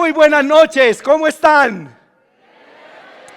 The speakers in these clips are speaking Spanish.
Muy buenas noches, ¿cómo están?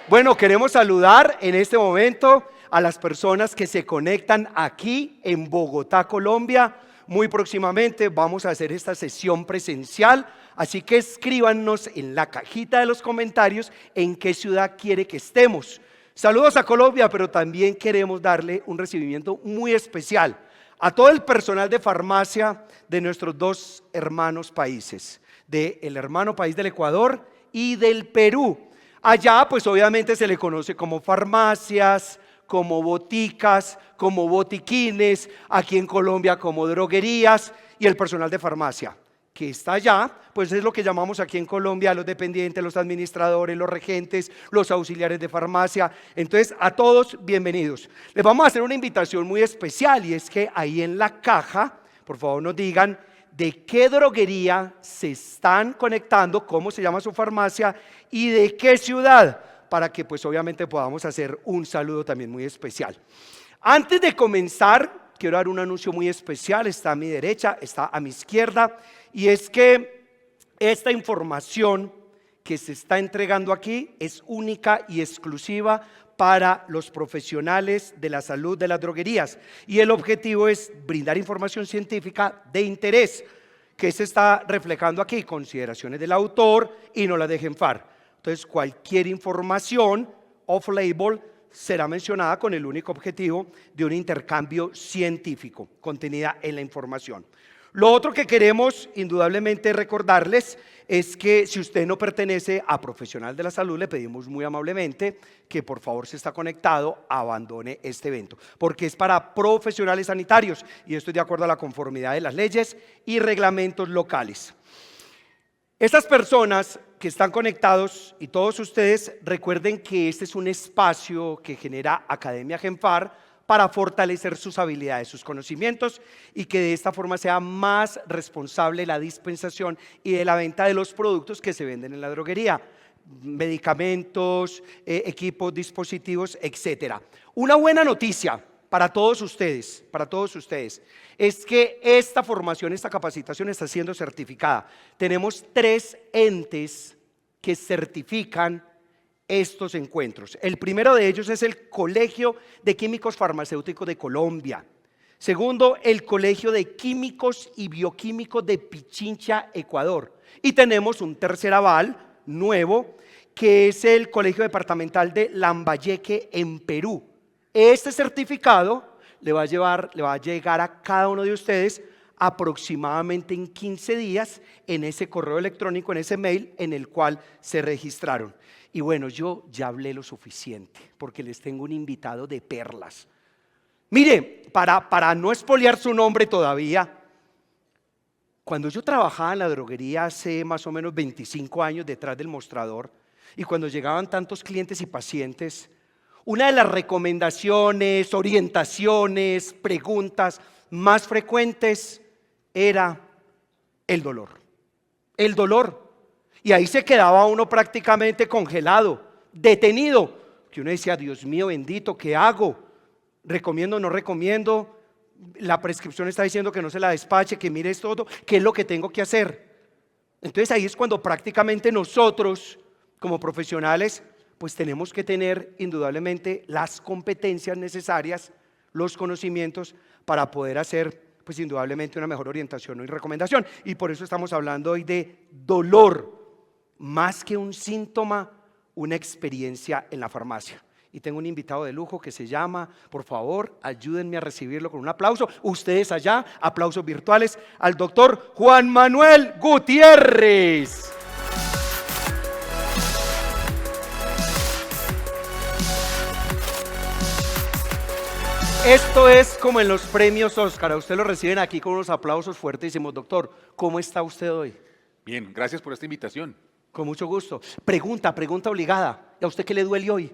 Bueno, queremos saludar en este momento a las personas que se conectan aquí en Bogotá, Colombia. Muy próximamente vamos a hacer esta sesión presencial, así que escríbanos en la cajita de los comentarios en qué ciudad quiere que estemos. Saludos a Colombia, pero también queremos darle un recibimiento muy especial a todo el personal de farmacia de nuestros dos hermanos países, del hermano país del Ecuador y del Perú. Allá pues obviamente se le conoce como farmacias, como boticas, como botiquines, aquí en Colombia como droguerías, y el personal de farmacia que está allá, pues es lo que llamamos aquí en Colombia los dependientes, los administradores, los regentes, los auxiliares de farmacia. Entonces a todos bienvenidos. Les vamos a hacer una invitación muy especial, y es que ahí en la caja, por favor nos digan de qué droguería se están conectando, cómo se llama su farmacia y de qué ciudad, para que pues obviamente podamos hacer un saludo también muy especial. Antes de comenzar, quiero dar un anuncio muy especial. Está a mi derecha, está a mi izquierda, y es que esta información que se está entregando aquí es única y exclusiva para los profesionales de la salud de las droguerías, y el objetivo es brindar información científica de interés que se está reflejando aquí, consideraciones del autor, y no la dejen far. Entonces cualquier información off-label será mencionada con el único objetivo de un intercambio científico contenida en la información. Lo otro que queremos indudablemente recordarles es que si usted no pertenece a profesional de la salud, le pedimos muy amablemente que por favor, si está conectado, abandone este evento, porque es para profesionales sanitarios, y esto es de acuerdo a la conformidad de las leyes y reglamentos locales. Estas personas que están conectados y todos ustedes, recuerden que este es un espacio que genera Academia Genfar para fortalecer sus habilidades, sus conocimientos, y que de esta forma sea más responsable la dispensación y de la venta de los productos que se venden en la droguería, medicamentos, equipos, dispositivos, etcétera. Una buena noticia para todos ustedes, es que esta formación, esta capacitación está siendo certificada. Tenemos 3 entes que certifican estos encuentros. El primero de ellos es el Colegio de Químicos Farmacéuticos de Colombia. Segundo, el Colegio de Químicos y Bioquímicos de Pichincha, Ecuador. Y tenemos un tercer aval nuevo, que es el Colegio Departamental de Lambayeque en Perú. Este certificado le va a llegar a cada uno de ustedes aproximadamente en 15 días en ese correo electrónico, en ese mail en el cual se registraron. Y bueno, yo ya hablé lo suficiente porque les tengo un invitado de perlas. Mire, para no espolear su nombre todavía, cuando yo trabajaba en la droguería hace más o menos 25 años detrás del mostrador, y cuando llegaban tantos clientes y pacientes, una de las recomendaciones, orientaciones, preguntas más frecuentes era el dolor. El dolor. Y ahí se quedaba uno prácticamente congelado, detenido, que uno decía, Dios mío bendito, ¿qué hago? ¿Recomiendo o no recomiendo? La prescripción está diciendo que no se la despache, que mire esto, ¿qué es lo que tengo que hacer? Entonces ahí es cuando prácticamente nosotros, como profesionales, pues tenemos que tener indudablemente las competencias necesarias, los conocimientos para poder hacer pues indudablemente una mejor orientación y recomendación. Y por eso estamos hablando hoy de dolor, más que un síntoma, una experiencia en la farmacia. Y tengo un invitado de lujo que se llama, por favor, ayúdenme a recibirlo con un aplauso. Ustedes allá, aplausos virtuales al doctor Juan Manuel Gutiérrez. Esto es como en los premios Oscar, a usted lo reciben aquí con unos aplausos fuertísimos. Doctor, ¿cómo está usted hoy? Bien, gracias por esta invitación. Con mucho gusto. Pregunta obligada. ¿A usted qué le duele hoy?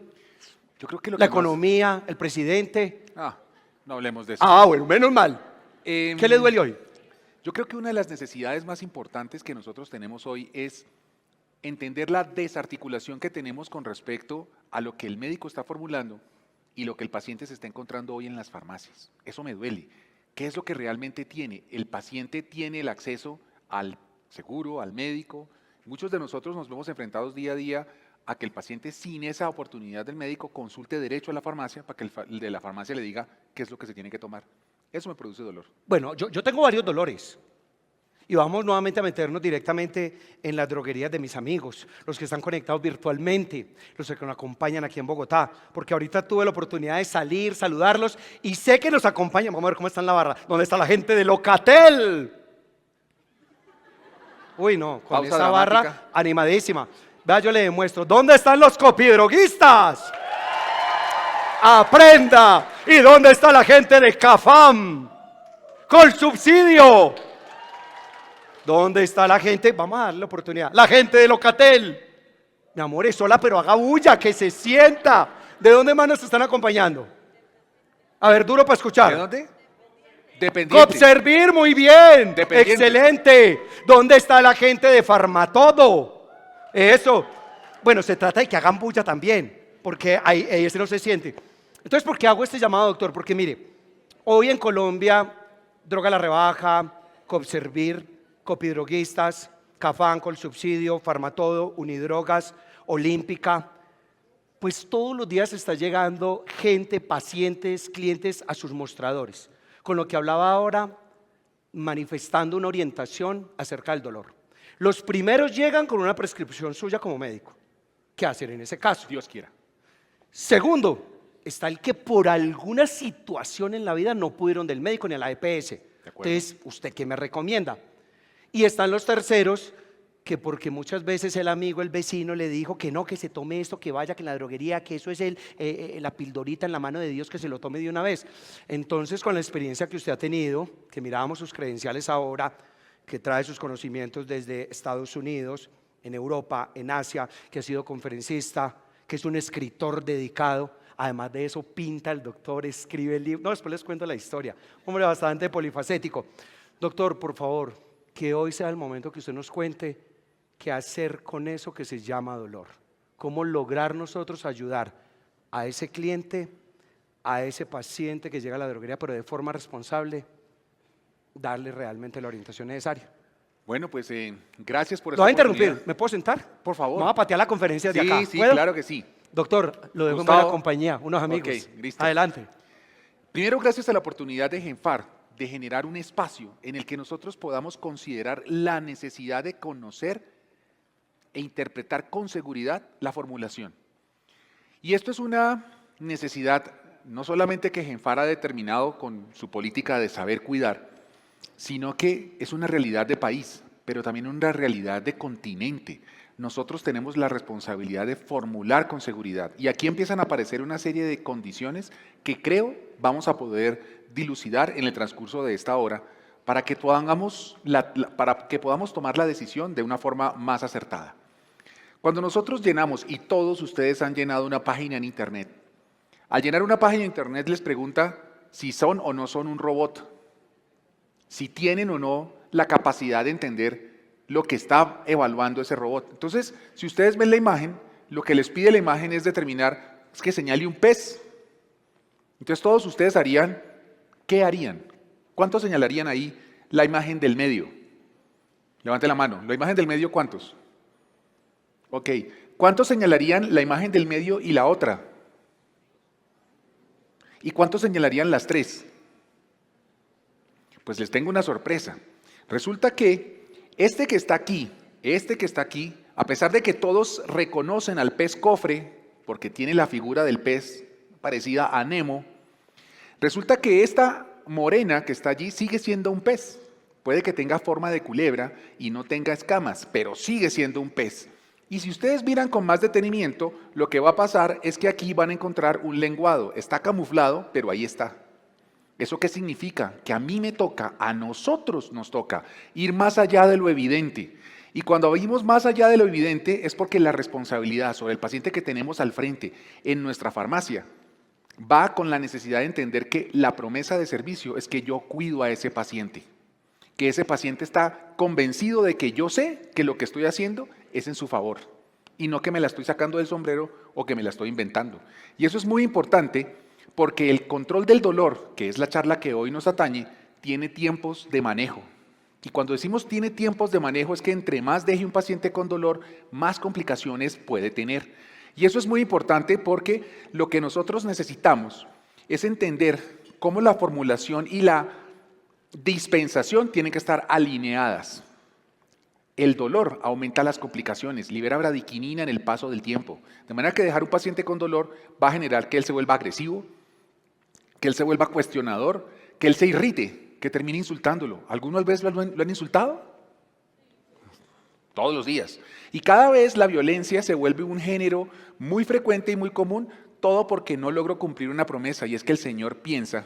Yo creo que lo ¿La que economía, el presidente? No hablemos de eso. Bueno, menos mal. ¿Qué le duele hoy? Yo creo que una de las necesidades más importantes que nosotros tenemos hoy es entender la desarticulación que tenemos con respecto a lo que el médico está formulando y lo que el paciente se está encontrando hoy en las farmacias. Eso me duele. ¿Qué es lo que realmente tiene? El paciente tiene el acceso al seguro, al médico, Muchos de nosotros nos vemos enfrentados día a día a que el paciente, sin esa oportunidad del médico, consulte derecho a la farmacia para que el de la farmacia le diga qué es lo que se tiene que tomar. Eso me produce dolor. Bueno, yo tengo varios dolores. Y vamos nuevamente a meternos directamente en las droguerías de mis amigos, los que están conectados virtualmente, los que nos acompañan aquí en Bogotá, porque ahorita tuve la oportunidad de salir, saludarlos y sé que nos acompañan. Vamos a ver cómo está en la barra. ¿Dónde está la gente de Locatel? Uy, no, con Pausa esa dramática. barra animadísima. Vea, yo le demuestro. ¿Dónde están los copidroguistas? Aprenda. ¿Y dónde está la gente de Cafam? Con subsidio. ¿Dónde está la gente? Vamos a darle la oportunidad. La gente de Locatel. Mi amor, es sola, pero haga bulla, que se sienta. ¿De dónde más nos están acompañando? A ver, duro para escuchar. ¿De dónde? Dependiente. Copservir, muy bien. Dependiente. Excelente. ¿Dónde está la gente de Farmatodo? Eso. Bueno, se trata de que hagan bulla también, porque ahí ese no se siente. Entonces, ¿por qué hago este llamado, doctor? Porque mire, hoy en Colombia, Droga a la Rebaja, Copservir, Copidroguistas, Cafam con subsidio, Farmatodo, Unidrogas, Olímpica, pues todos los días está llegando gente, pacientes, clientes a sus mostradores, con lo que hablaba ahora, manifestando una orientación acerca del dolor. Los primeros llegan con una prescripción suya como médico. ¿Qué hacer en ese caso? Dios quiera. Segundo, está el que por alguna situación en la vida no pudieron del médico ni a la EPS. Entonces, ¿usted qué me recomienda? Y están los terceros, que porque muchas veces el amigo, el vecino le dijo que no, que se tome esto, que vaya, que en la droguería, que eso es la pildorita en la mano de Dios, que se lo tome de una vez. Entonces, con la experiencia que usted ha tenido, que mirábamos sus credenciales ahora, que trae sus conocimientos desde Estados Unidos, en Europa, en Asia, que ha sido conferencista, que es un escritor dedicado, además de eso pinta el doctor, escribe el libro, no, después les cuento la historia, hombre bastante polifacético. Doctor, por favor, que hoy sea el momento que usted nos cuente qué hacer con eso que se llama dolor, cómo lograr nosotros ayudar a ese cliente, a ese paciente que llega a la droguería, pero de forma responsable, darle realmente la orientación necesaria. Bueno, pues gracias por Lo voy a esta interrumpir, oportunidad. ¿me puedo sentar? Por favor. Me voy a patear la conferencia de Sí, acá. sí, ¿Puedo? claro que sí. Doctor, lo dejo en Gustavo. buena compañía, unos amigos. Ok, listo. Adelante. Primero, gracias a la oportunidad de Genfar de generar un espacio en el que nosotros podamos considerar la necesidad de conocer e interpretar con seguridad la formulación. Y esto es una necesidad no solamente que Genfar ha determinado con su política de saber cuidar, sino que es una realidad de país, pero también una realidad de continente. Nosotros tenemos la responsabilidad de formular con seguridad. Y aquí empiezan a aparecer una serie de condiciones que creo vamos a poder dilucidar en el transcurso de esta hora para que podamos tomar la decisión de una forma más acertada. Cuando nosotros llenamos, y todos ustedes han llenado una página en Internet, al llenar una página en Internet les pregunta si son o no son un robot, si tienen o no la capacidad de entender lo que está evaluando ese robot. Entonces, si ustedes ven la imagen, lo que les pide la imagen es determinar, es que señale un pez. Entonces todos ustedes harían, ¿qué harían? ¿Cuántos señalarían ahí la imagen del medio? Levante la mano. ¿La imagen del medio cuántos? Ok. ¿Cuántos señalarían la imagen del medio y la otra? ¿Y cuántos señalarían las tres? Pues les tengo una sorpresa. Resulta que este que está aquí, a pesar de que todos reconocen al pez cofre, porque tiene la figura del pez parecida a Nemo, resulta que esta morena que está allí sigue siendo un pez. Puede que tenga forma de culebra y no tenga escamas, pero sigue siendo un pez. Y si ustedes miran con más detenimiento, lo que va a pasar es que aquí van a encontrar un lenguado. Está camuflado, pero ahí está. ¿Eso qué significa? Que a mí me toca, a nosotros nos toca ir más allá de lo evidente. Y cuando vimos más allá de lo evidente es porque la responsabilidad sobre el paciente que tenemos al frente en nuestra farmacia va con la necesidad de entender que la promesa de servicio es que yo cuido a ese paciente, que ese paciente está convencido de que yo sé que lo que estoy haciendo es en su favor y no que me la estoy sacando del sombrero o que me la estoy inventando. Y eso es muy importante porque el control del dolor, que es la charla que hoy nos atañe, tiene tiempos de manejo, Y cuando decimos tiene tiempos de manejo es que entre más deje un paciente con dolor, más complicaciones puede tener. Y eso es muy importante porque lo que nosotros necesitamos es entender cómo la formulación y la dispensación tienen que estar alineadas. El dolor aumenta las complicaciones, libera bradiquinina en el paso del tiempo. De manera que dejar un paciente con dolor va a generar que él se vuelva agresivo, que él se vuelva cuestionador, que él se irrite, que termine insultándolo. ¿Alguna vez lo han insultado? Todos los días. Y cada vez la violencia se vuelve un género muy frecuente y muy común, todo porque no logro cumplir una promesa, y es que el Señor piensa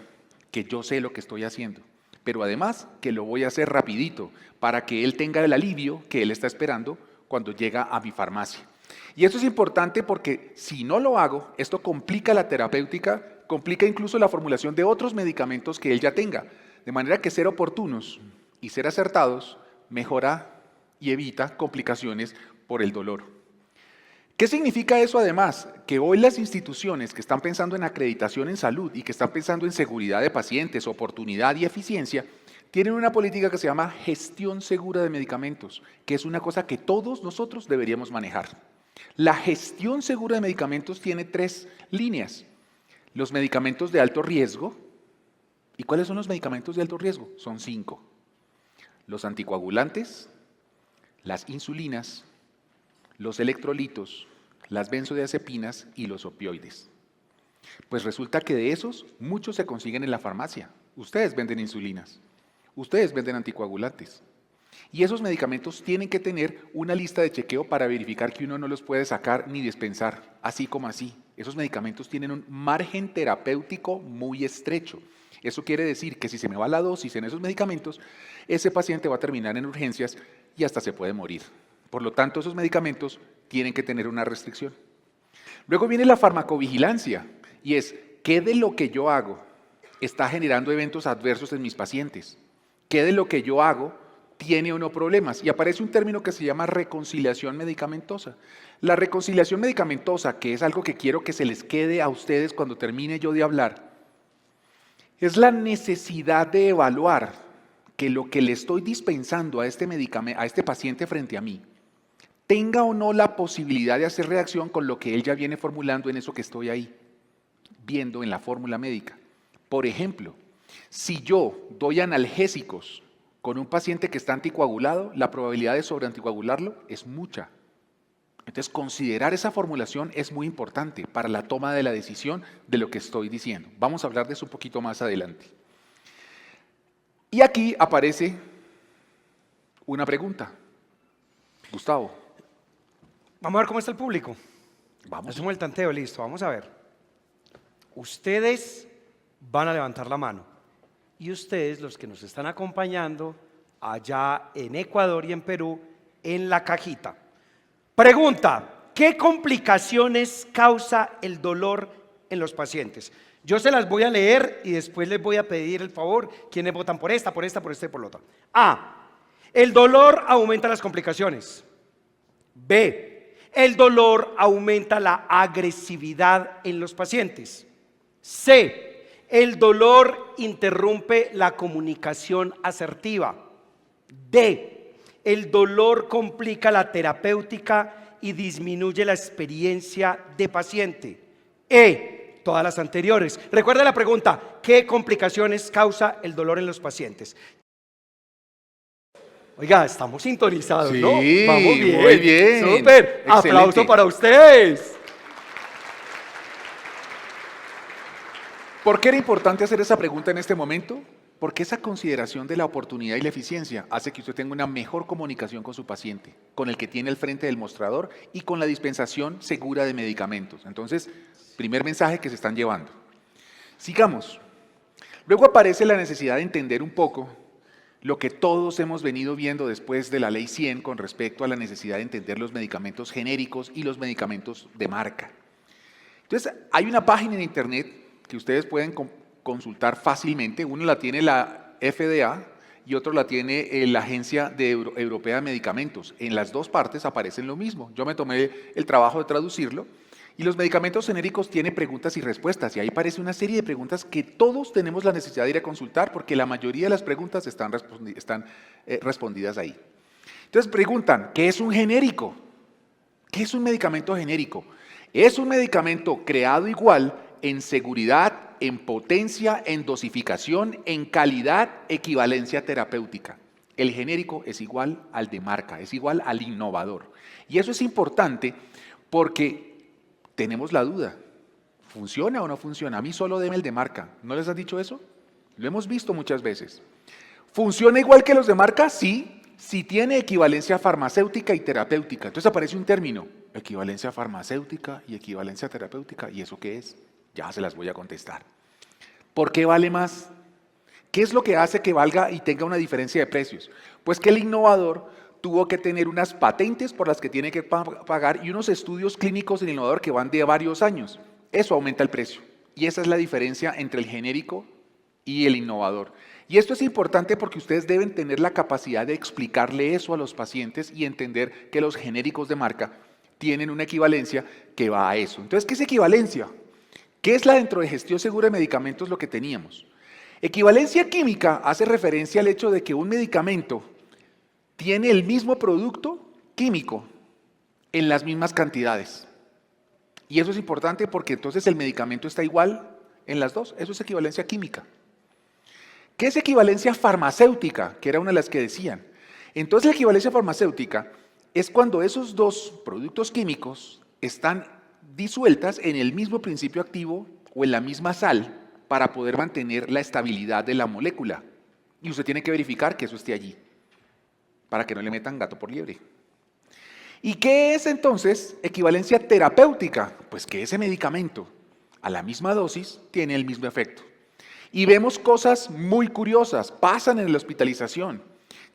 que yo sé lo que estoy haciendo, pero además que lo voy a hacer rapidito, para que Él tenga el alivio que Él está esperando cuando llega a mi farmacia. Y eso es importante porque si no lo hago, esto complica la terapéutica, complica incluso la formulación de otros medicamentos que Él ya tenga. De manera que ser oportunos y ser acertados mejora y evita complicaciones por el dolor. ¿Qué significa eso además? Que hoy las instituciones que están pensando en acreditación en salud y que están pensando en seguridad de pacientes, oportunidad y eficiencia, tienen una política que se llama gestión segura de medicamentos, que es una cosa que todos nosotros deberíamos manejar. La gestión segura de medicamentos tiene 3 líneas. Los medicamentos de alto riesgo. ¿Y cuáles son los medicamentos de alto riesgo? Son 5. Los anticoagulantes, las insulinas, los electrolitos, las benzodiazepinas y los opioides. Pues resulta que de esos, muchos se consiguen en la farmacia. Ustedes venden insulinas, ustedes venden anticoagulantes. Y esos medicamentos tienen que tener una lista de chequeo para verificar que uno no los puede sacar ni dispensar, así como así. Esos medicamentos tienen un margen terapéutico muy estrecho. Eso quiere decir que si se me va la dosis en esos medicamentos, ese paciente va a terminar en urgencias y hasta se puede morir. Por lo tanto, esos medicamentos tienen que tener una restricción. Luego viene la farmacovigilancia, y es ¿qué de lo que yo hago está generando eventos adversos en mis pacientes? ¿Qué de lo que yo hago tiene o no problemas? Y aparece un término que se llama reconciliación medicamentosa. La reconciliación medicamentosa, que es algo que quiero que se les quede a ustedes cuando termine yo de hablar, es la necesidad de evaluar que lo que le estoy dispensando a este paciente frente a mí tenga o no la posibilidad de hacer reacción con lo que él ya viene formulando en eso que estoy ahí, viendo en la fórmula médica. Por ejemplo, si yo doy analgésicos con un paciente que está anticoagulado, la probabilidad de sobreanticoagularlo es mucha. Entonces, considerar esa formulación es muy importante para la toma de la decisión de lo que estoy diciendo. Vamos a hablar de eso un poquito más adelante. Y aquí aparece una pregunta. Gustavo. Vamos a ver cómo está el público. Vamos. Hacemos el tanteo, listo, vamos a ver. Ustedes van a levantar la mano y ustedes, los que nos están acompañando allá en Ecuador y en Perú, en la cajita. Pregunta, ¿qué complicaciones causa el dolor en los pacientes? Yo se las voy a leer y después les voy a pedir el favor, ¿quiénes votan por esta, por esta, por esta y por la otra? A, el dolor aumenta las complicaciones. B, el dolor aumenta la agresividad en los pacientes. C, el dolor interrumpe la comunicación asertiva. D, el dolor complica la terapéutica y disminuye la experiencia de paciente. E, todas las anteriores. Recuerda la pregunta, ¿qué complicaciones causa el dolor en los pacientes? Oiga, estamos sintonizados, Sí, ¿no? Vamos bien. muy bien. Súper. Excelente. Aplauso para ustedes. ¿Por qué era importante hacer esa pregunta en este momento? Porque esa consideración de la oportunidad y la eficiencia hace que usted tenga una mejor comunicación con su paciente, con el que tiene al frente del mostrador y con la dispensación segura de medicamentos. Entonces, primer mensaje que se están llevando. Sigamos. Luego aparece la necesidad de entender un poco lo que todos hemos venido viendo después de la Ley 100 con respecto a la necesidad de entender los medicamentos genéricos y los medicamentos de marca. Entonces, hay una página en internet que ustedes pueden consultar fácilmente. Uno la tiene la FDA y otro la tiene la Agencia Europea de Medicamentos. En las dos partes aparecen lo mismo. Yo me tomé el trabajo de traducirlo Y los medicamentos genéricos tienen preguntas y respuestas, y ahí aparece una serie de preguntas que todos tenemos la necesidad de ir a consultar porque la mayoría de las preguntas están respondidas ahí. Entonces preguntan, ¿qué es un genérico? ¿Qué es un medicamento genérico? Es un medicamento creado igual en seguridad, en potencia, en dosificación, en calidad, equivalencia terapéutica. El genérico es igual al de marca, es igual al innovador. Y eso es importante porque tenemos la duda, ¿funciona o no funciona? A mí solo deme el de marca. ¿No les han dicho eso? Lo hemos visto muchas veces. ¿Funciona igual que los de marca? Sí, si tiene equivalencia farmacéutica y terapéutica. Entonces aparece un término, equivalencia farmacéutica y equivalencia terapéutica. ¿Y eso qué es? Ya se las voy a contestar. ¿Por qué vale más? ¿Qué es lo que hace que valga y tenga una diferencia de precios? Pues que el innovador tuvo que tener unas patentes por las que tiene que pagar y unos estudios clínicos en el innovador que van de varios años. Eso aumenta el precio. Y esa es la diferencia entre el genérico y el innovador. Y esto es importante porque ustedes deben tener la capacidad de explicarle eso a los pacientes y entender que los genéricos de marca tienen una equivalencia que va a eso. Entonces, ¿qué es equivalencia? ¿Qué es la dentro de gestión segura de medicamentos lo que teníamos? Equivalencia química hace referencia al hecho de que un medicamento tiene el mismo producto químico en las mismas cantidades. Y eso es importante porque entonces el medicamento está igual en las dos. Eso es equivalencia química. ¿Qué es equivalencia farmacéutica? Que era una de las que decían. Entonces la equivalencia farmacéutica es cuando esos dos productos químicos están disueltas en el mismo principio activo o en la misma sal para poder mantener la estabilidad de la molécula. Y usted tiene que verificar que eso esté allí, para que no le metan gato por liebre. ¿Y qué es entonces equivalencia terapéutica? Pues que ese medicamento a la misma dosis tiene el mismo efecto. Y vemos cosas muy curiosas, pasan en la hospitalización.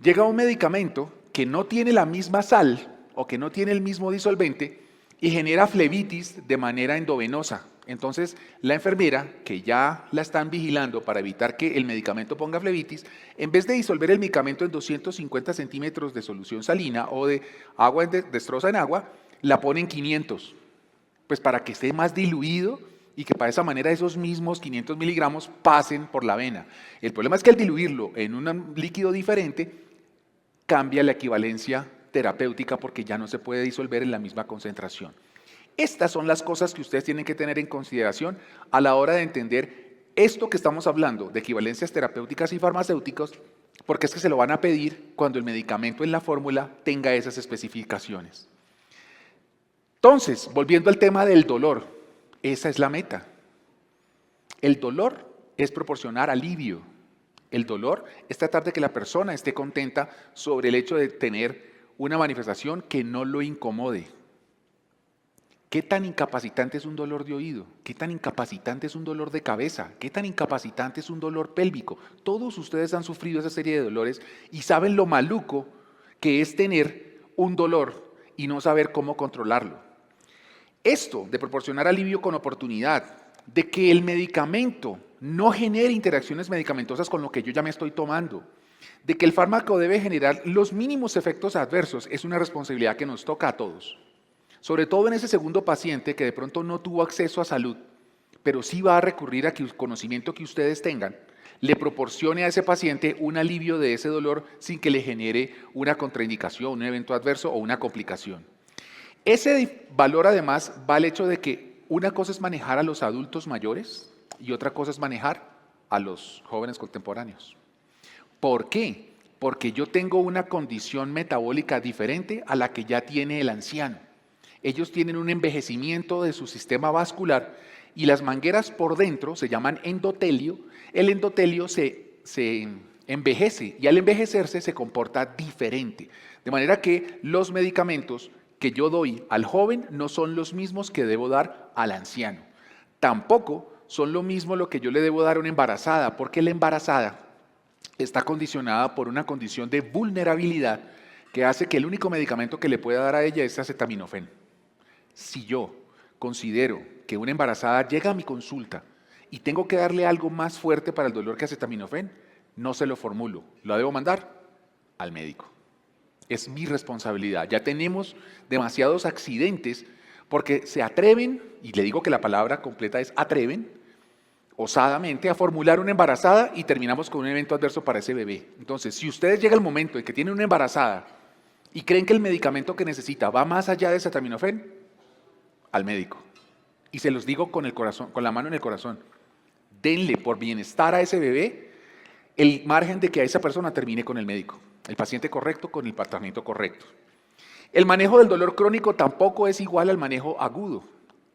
Llega un medicamento que no tiene la misma sal o que no tiene el mismo disolvente y genera flebitis de manera endovenosa. Entonces, la enfermera, que ya la están vigilando para evitar que el medicamento ponga flebitis, en vez de disolver el medicamento en 250 centímetros de solución salina o de agua destroza en agua, la pone en 500, pues para que esté más diluido y que para esa manera esos mismos 500 miligramos pasen por la vena. El problema es que al diluirlo en un líquido diferente, cambia la equivalencia terapéutica porque ya no se puede disolver en la misma concentración. Estas son las cosas que ustedes tienen que tener en consideración a la hora de entender esto que estamos hablando de equivalencias terapéuticas y farmacéuticas, porque es que se lo van a pedir cuando el medicamento en la fórmula tenga esas especificaciones. Entonces, volviendo al tema del dolor, esa es la meta. El dolor es proporcionar alivio. El dolor es tratar de que la persona esté contenta sobre el hecho de tener una manifestación que no lo incomode. ¿Qué tan incapacitante es un dolor de oído? ¿Qué tan incapacitante es un dolor de cabeza? ¿Qué tan incapacitante es un dolor pélvico? Todos ustedes han sufrido esa serie de dolores y saben lo maluco que es tener un dolor y no saber cómo controlarlo. Esto de proporcionar alivio con oportunidad, de que el medicamento no genere interacciones medicamentosas con lo que yo ya me estoy tomando, de que el fármaco debe generar los mínimos efectos adversos, es una responsabilidad que nos toca a todos. Sobre todo en ese segundo paciente que de pronto no tuvo acceso a salud, pero sí va a recurrir a que el conocimiento que ustedes tengan le proporcione a ese paciente un alivio de ese dolor sin que le genere una contraindicación, un evento adverso o una complicación. Ese valor además va al hecho de que una cosa es manejar a los adultos mayores y otra cosa es manejar a los jóvenes contemporáneos. ¿Por qué? Porque yo tengo una condición metabólica diferente a la que ya tiene el anciano. Ellos tienen un envejecimiento de su sistema vascular y las mangueras por dentro se llaman endotelio. El endotelio se envejece y al envejecerse se comporta diferente. De manera que los medicamentos que yo doy al joven no son los mismos que debo dar al anciano. Tampoco son lo mismo lo que yo le debo dar a una embarazada, porque la embarazada está condicionada por una condición de vulnerabilidad que hace que el único medicamento que le pueda dar a ella es acetaminofén. Si yo considero que una embarazada llega a mi consulta y tengo que darle algo más fuerte para el dolor que acetaminofén, no se lo formulo, lo debo mandar al médico. Es mi responsabilidad. Ya tenemos demasiados accidentes Porque se atreven, y le digo que la palabra completa es atreven, osadamente, a formular una embarazada y terminamos con un evento adverso para ese bebé. Entonces, si ustedes llega el momento en que tienen una embarazada y creen que el medicamento que necesita va más allá de acetaminofén, al médico. Y se los digo con el corazón, con la mano en el corazón. Denle por bienestar a ese bebé el margen de que a esa persona termine con el médico. El paciente correcto con el tratamiento correcto. El manejo del dolor crónico tampoco es igual al manejo agudo.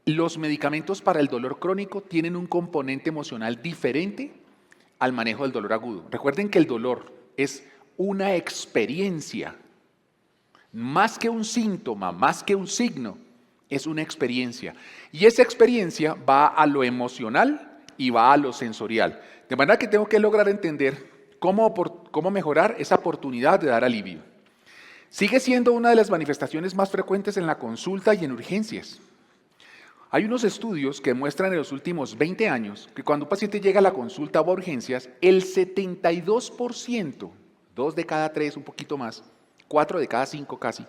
Los medicamentos para el dolor crónico tienen un componente emocional diferente al manejo del dolor agudo. Recuerden que el dolor es una experiencia, más que un síntoma, más que un signo, es una experiencia. Y esa experiencia va a lo emocional y va a lo sensorial. De manera que tengo que lograr entender cómo mejorar esa oportunidad de dar alivio. Sigue siendo una de las manifestaciones más frecuentes en la consulta y en urgencias. Hay unos estudios que muestran en los últimos 20 años que cuando un paciente llega a la consulta o a urgencias, el 72%, 2 de cada 3, un poquito más, 4 de cada 5 casi,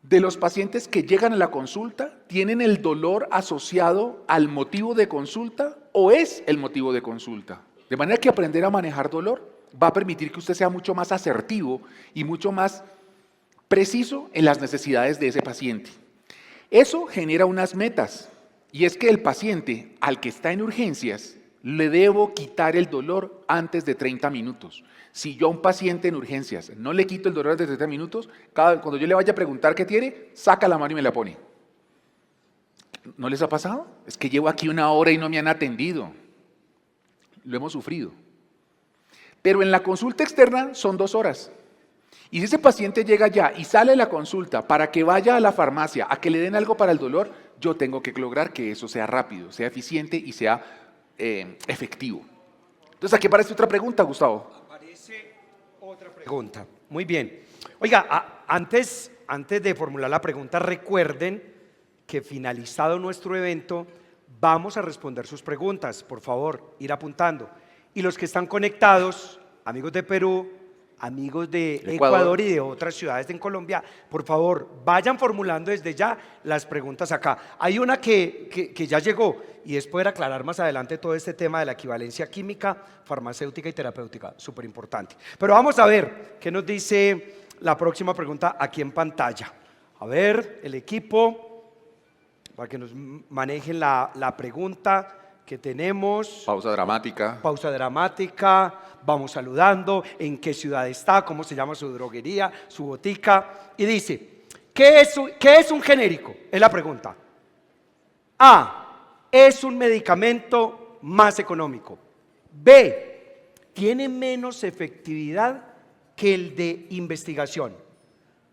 de los pacientes que llegan a la consulta tienen el dolor asociado al motivo de consulta o es el motivo de consulta. De manera que aprender a manejar dolor va a permitir que usted sea mucho más asertivo y mucho más preciso en las necesidades de ese paciente. Eso genera unas metas, y es que el paciente al que está en urgencias le debo quitar el dolor antes de 30 minutos. Si yo a un paciente en urgencias no le quito el dolor antes de 30 minutos, cuando yo le vaya a preguntar qué tiene, saca la mano y me la pone. ¿No les ha pasado? Es que llevo aquí 1 hora y no me han atendido. Lo hemos sufrido. Pero en la consulta externa son 2 horas. Y si ese paciente llega ya y sale de la consulta para que vaya a la farmacia a que le den algo para el dolor, yo tengo que lograr que eso sea rápido, sea eficiente y sea efectivo. Entonces, aquí aparece otra pregunta, Gustavo. Aparece otra pregunta. Muy bien. Oiga, antes de formular la pregunta, recuerden que finalizado nuestro evento, vamos a responder sus preguntas. Por favor, ir apuntando. Y los que están conectados, amigos de Perú, amigos de Ecuador y de otras ciudades en Colombia, por favor, vayan formulando desde ya las preguntas acá. Hay una que ya llegó y es poder aclarar más adelante todo este tema de la equivalencia química, farmacéutica y terapéutica, súper importante. Pero vamos a ver qué nos dice la próxima pregunta aquí en pantalla. A ver, el equipo, para que nos manejen la pregunta que tenemos. Pausa dramática. Pausa dramática, vamos saludando, en qué ciudad está, cómo se llama su droguería, su botica. Y dice, ¿qué es un genérico? Es la pregunta. A, es un medicamento más económico. B, tiene menos efectividad que el de investigación.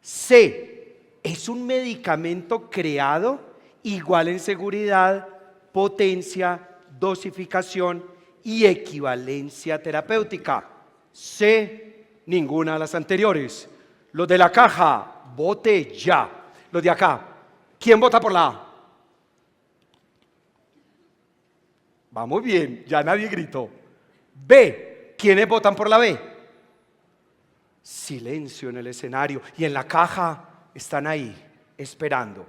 C, es un medicamento creado igual en seguridad, potencia, dosificación y equivalencia terapéutica. C, ninguna de las anteriores. Los de la caja, vote ya. Los de acá, ¿quién vota por la A? Va muy bien, ya nadie gritó. B, ¿quiénes votan por la B? Silencio en el escenario y en la caja están ahí, esperando.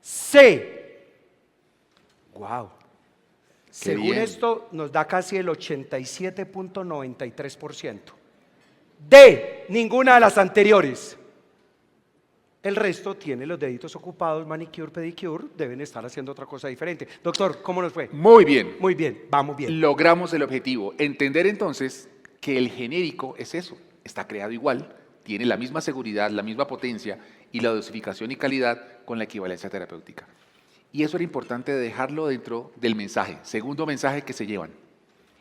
C, wow. Según esto, nos da casi el 87.93%. D, ninguna de las anteriores. El resto tiene los deditos ocupados, manicure, pedicure, deben estar haciendo otra cosa diferente. Doctor, ¿cómo nos fue? Muy bien. Muy bien, vamos bien. Logramos el objetivo. Entender entonces que el genérico es eso, está creado igual, tiene la misma seguridad, la misma potencia y la dosificación y calidad con la equivalencia terapéutica. Y eso era importante dejarlo dentro del mensaje, segundo mensaje que se llevan.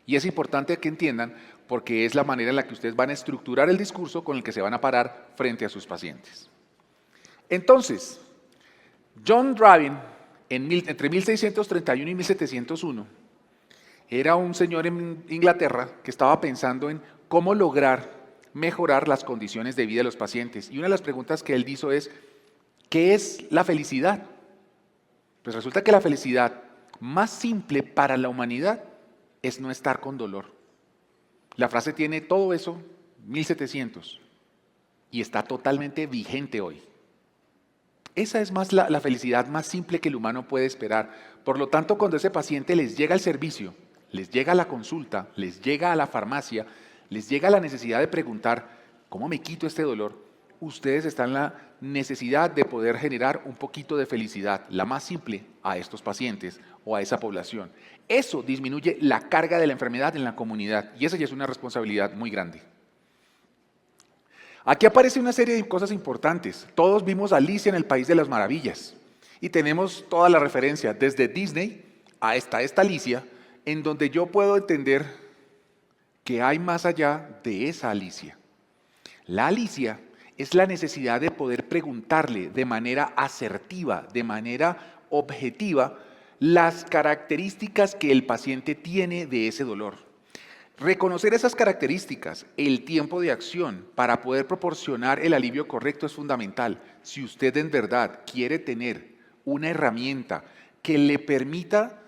Y es importante que entiendan porque es la manera en la que ustedes van a estructurar el discurso con el que se van a parar frente a sus pacientes. Entonces, John Dryden, entre 1631 y 1701, era un señor en Inglaterra que estaba pensando en cómo lograr mejorar las condiciones de vida de los pacientes. Y una de las preguntas que él hizo es, ¿qué es la felicidad? Pues resulta que la felicidad más simple para la humanidad es no estar con dolor. La frase tiene todo eso, 1700, y está totalmente vigente hoy. Esa es más la felicidad más simple que el humano puede esperar. Por lo tanto, cuando ese paciente les llega el servicio, les llega la consulta, les llega a la farmacia, les llega la necesidad de preguntar, ¿cómo me quito este dolor? Ustedes están en la necesidad de poder generar un poquito de felicidad, la más simple, a estos pacientes o a esa población. Eso disminuye la carga de la enfermedad en la comunidad y esa ya es una responsabilidad muy grande. Aquí aparece una serie de cosas importantes. Todos vimos a Alicia en el País de las Maravillas y tenemos toda la referencia desde Disney a esta Alicia, en donde yo puedo entender que hay más allá de esa Alicia. La Alicia es la necesidad de poder preguntarle de manera asertiva, de manera objetiva, las características que el paciente tiene de ese dolor. Reconocer esas características, el tiempo de acción para poder proporcionar el alivio correcto es fundamental. Si usted en verdad quiere tener una herramienta que le permita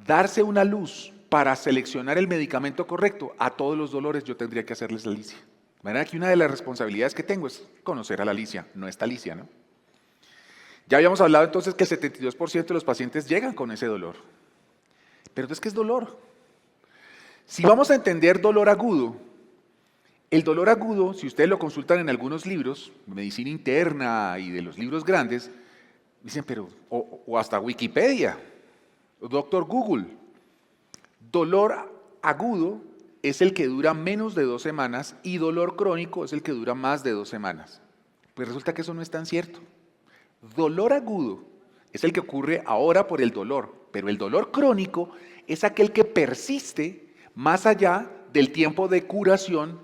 darse una luz para seleccionar el medicamento correcto a todos los dolores, yo tendría que hacerles la Alicia. De manera que una de las responsabilidades que tengo es conocer a la Alicia, no esta Alicia, ¿no? Ya habíamos hablado entonces que el 72% de los pacientes llegan con ese dolor. Pero entonces, ¿qué es dolor? Si vamos a entender dolor agudo, el dolor agudo, si ustedes lo consultan en algunos libros, medicina interna y de los libros grandes, dicen, pero, o hasta Wikipedia, o Doctor Google, dolor agudo es el que dura menos de 2 semanas y dolor crónico es el que dura más de 2 semanas. Pues resulta que eso no es tan cierto. Dolor agudo es el que ocurre ahora por el dolor, pero el dolor crónico es aquel que persiste más allá del tiempo de curación